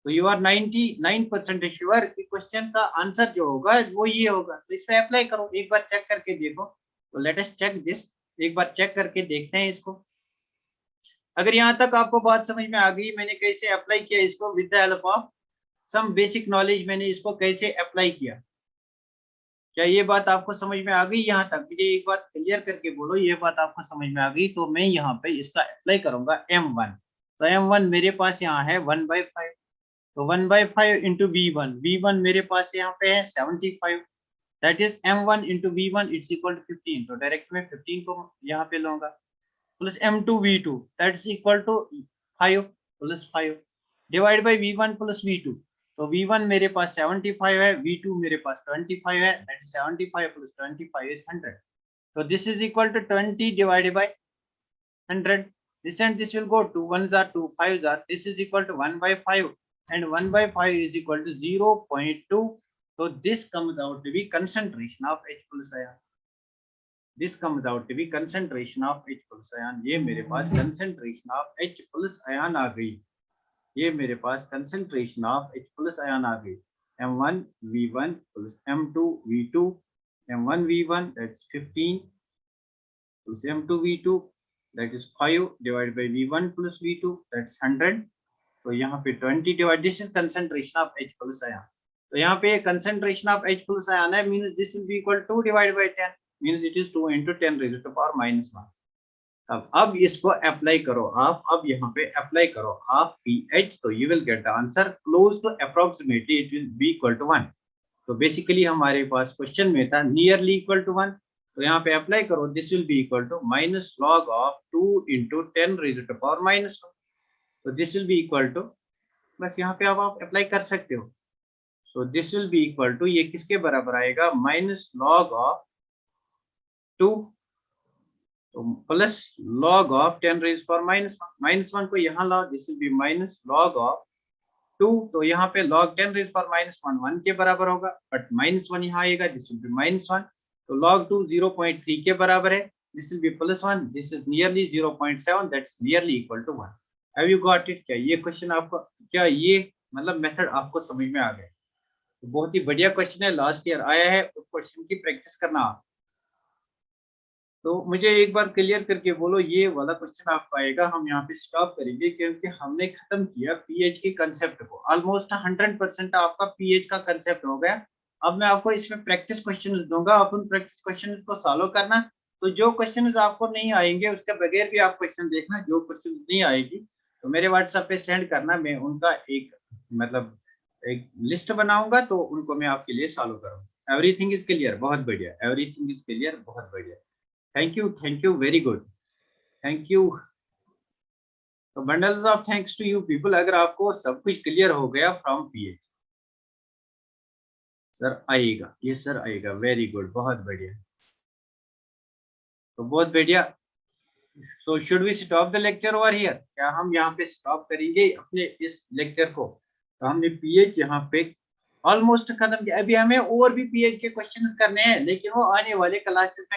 A: तो यू आर 99% श्योर कि क्वेश्चन का आंसर जो होगा वो ये होगा। तो इसमें अप्लाई करो, एक बार चेक करके देखो। तो लेट अस चेक दिस, एक बार चेक करके देखते हैं इसको। अगर यहाँ तक आपको बात समझ में आ गई, मैंने कैसे अप्लाई किया इसको, with the help of some basic knowledge मैंने इसको कैसे अप्लाई किया। क्या ये बात आपको समझ में आ गई? यहाँ तक मुझे एक बात क्लियर करके बोलो, ये बात आपको समझ में आ गई? तो मैं यहाँ पे इसका अप्लाई करूंगा M1। तो M1 मेरे पास यहाँ है 1/5। तो 1/5 इंटू V1, V1 मेरे पास यहाँ पे है 75, that is M1 into V1 it's equal to 15। तो डायरेक्ट में 15 को यहाँ पे लूंगा, plus M2V2 that is equal to 5 plus 5 divide by V1 plus V2। तो V1 मेरे पास 75 है, V2 मेरे पास 25 है, दैट इज 75 प्लस 25 इज 100। तो this is equal to 20 divided by 100। This and this will go, 2 1s are 2 5s are, this is equal to 1/5 and 1/5 is equal to 0.2। so this comes out to be concentration of H plus ion, this comes out to be concentration of H plus ion। ये मेरे पास concentration of H plus ion आ गई, ये मेरे पास concentration of H plus ion आ गई। M1 V1 plus M2 V2, M1 V1 that's 15 LCM to V2 that is 5 divided by V1 plus V2 that's 100. तो यहाँ पे 20 divide, this is concentration of H plus ion. तो यहाँ पे concentration of H plus ion है, means this will be equal to divide by 10, means it is 2 into 10 raised to the power minus 1. अब इसको apply करो आप, अब यहाँ पे अप्लाई करो आप pH, तो you will get the answer close to approximately it will be equal to 1. तो बेसिकली हमारे पास क्वेश्चन में था नियरली इक्वल टू 1, तो यहाँ पे अप्लाई करो, this will be equal to minus log of 2 into 10 raised to the power minus 1. तो this will be equal to, बस यहाँ पे आप अप्लाई कर सकते हो. So this will be equal to, ये किसके बराबर आएगा, माइनस लॉग ऑफ 2 तो plus log of 10 raised to the power minus 1 को यहाँ लाओ, this will B minus log of 2, तो यहाँ पे log 10 raised to the power minus 1 1 के बराबर होगा, बट माइनस 1 यहाँ आएगा, दिस विल बी माइनस 1. तो log 2 0.3 के बराबर है, this will be plus 1, this is nearly 0.7 that's nearly equal to 1. Have you got it? क्या ये क्वेश्चन आपको, क्या ये मतलब मेथड आपको समझ में आ गया? तो बहुत ही बढ़िया क्वेश्चन है, लास्ट ईयर आया है, उस क्वेश्चन की प्रैक्टिस करना आप. तो मुझे एक बार क्लियर करके बोलो, ये वाला क्वेश्चन आपको आएगा, हम यहाँ पे स्टॉप करेंगे क्योंकि हमने खत्म किया पीएच के कंसेप्ट को. ऑलमोस्ट 100% आपका पीएच का कंसेप्ट हो गया. अब मैं आपको इसमें प्रैक्टिस क्वेश्चन दूंगा, अपन प्रैक्टिस क्वेश्चन को सॉल्व करना. तो जो क्वेश्चन आपको नहीं आएंगे उसके बगैर भी आप क्वेश्चन देखना, जो क्वेश्चन नहीं आएगी तो मेरे व्हाट्सएप पे सेंड करना, मैं उनका एक मतलब एक लिस्ट बनाऊंगा, तो उनको मैं आपके लिए सॉल्व करूंगा. Everything is clear? बहुत बढ़िया, एवरीथिंग इज क्लियर, बहुत बढ़िया. Thank you, very good, thank you. तो bundles of thanks to you people, अगर आपको सब कुछ क्लियर हो गया फ्रॉम पीएच. सर आएगा, ये सर आएगा, वेरी गुड, बहुत बढ़िया. तो बहुत बढ़िया. So should we stop the lecture over here? क्या हम यहाँ पे स्टॉप करेंगे अपने इस लेक्चर को? तो हमने पीएच यहाँ पे ऑलमोस्ट खत्म किया. अभी हमें और भी पीएच के क्वेश्चंस करने हैं, लेकिन वो आने वाले क्लासेस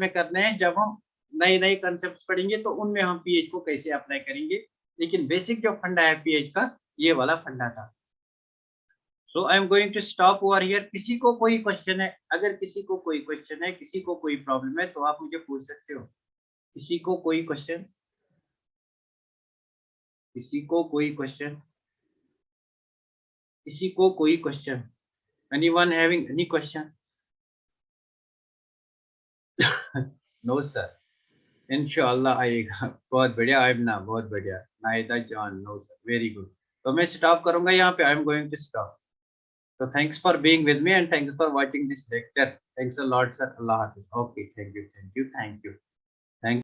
A: में करने हैं, जब हम नए नए कंसेप्ट पढ़ेंगे तो उनमें हम पीएच को कैसे अप्लाई करेंगे. लेकिन बेसिक जो फंडा है पीएच का, ये वाला फंडा था. So I am going to stop over here. किसी को कोई क्वेश्चन है? अगर किसी को कोई क्वेश्चन है, किसी को कोई प्रॉब्लम है, तो आप मुझे पूछ सकते हो. किसी को कोई क्वेश्चन? किसी को कोई क्वेश्चन? किसी को कोई question? Anyone having any question? No sir. इंशाल्लाह आएगा. बहुत बढ़िया आइबना, बहुत बढ़िया. Naida John, no sir, very good. तो मैं स्टॉप करूंगा यहाँ पे. I am going to stop. So thanks for being with me and thanks for watching this lecture. Thanks a lot, sir. Allah Hafiz. Okay, thank you, thank you, thank you. Thank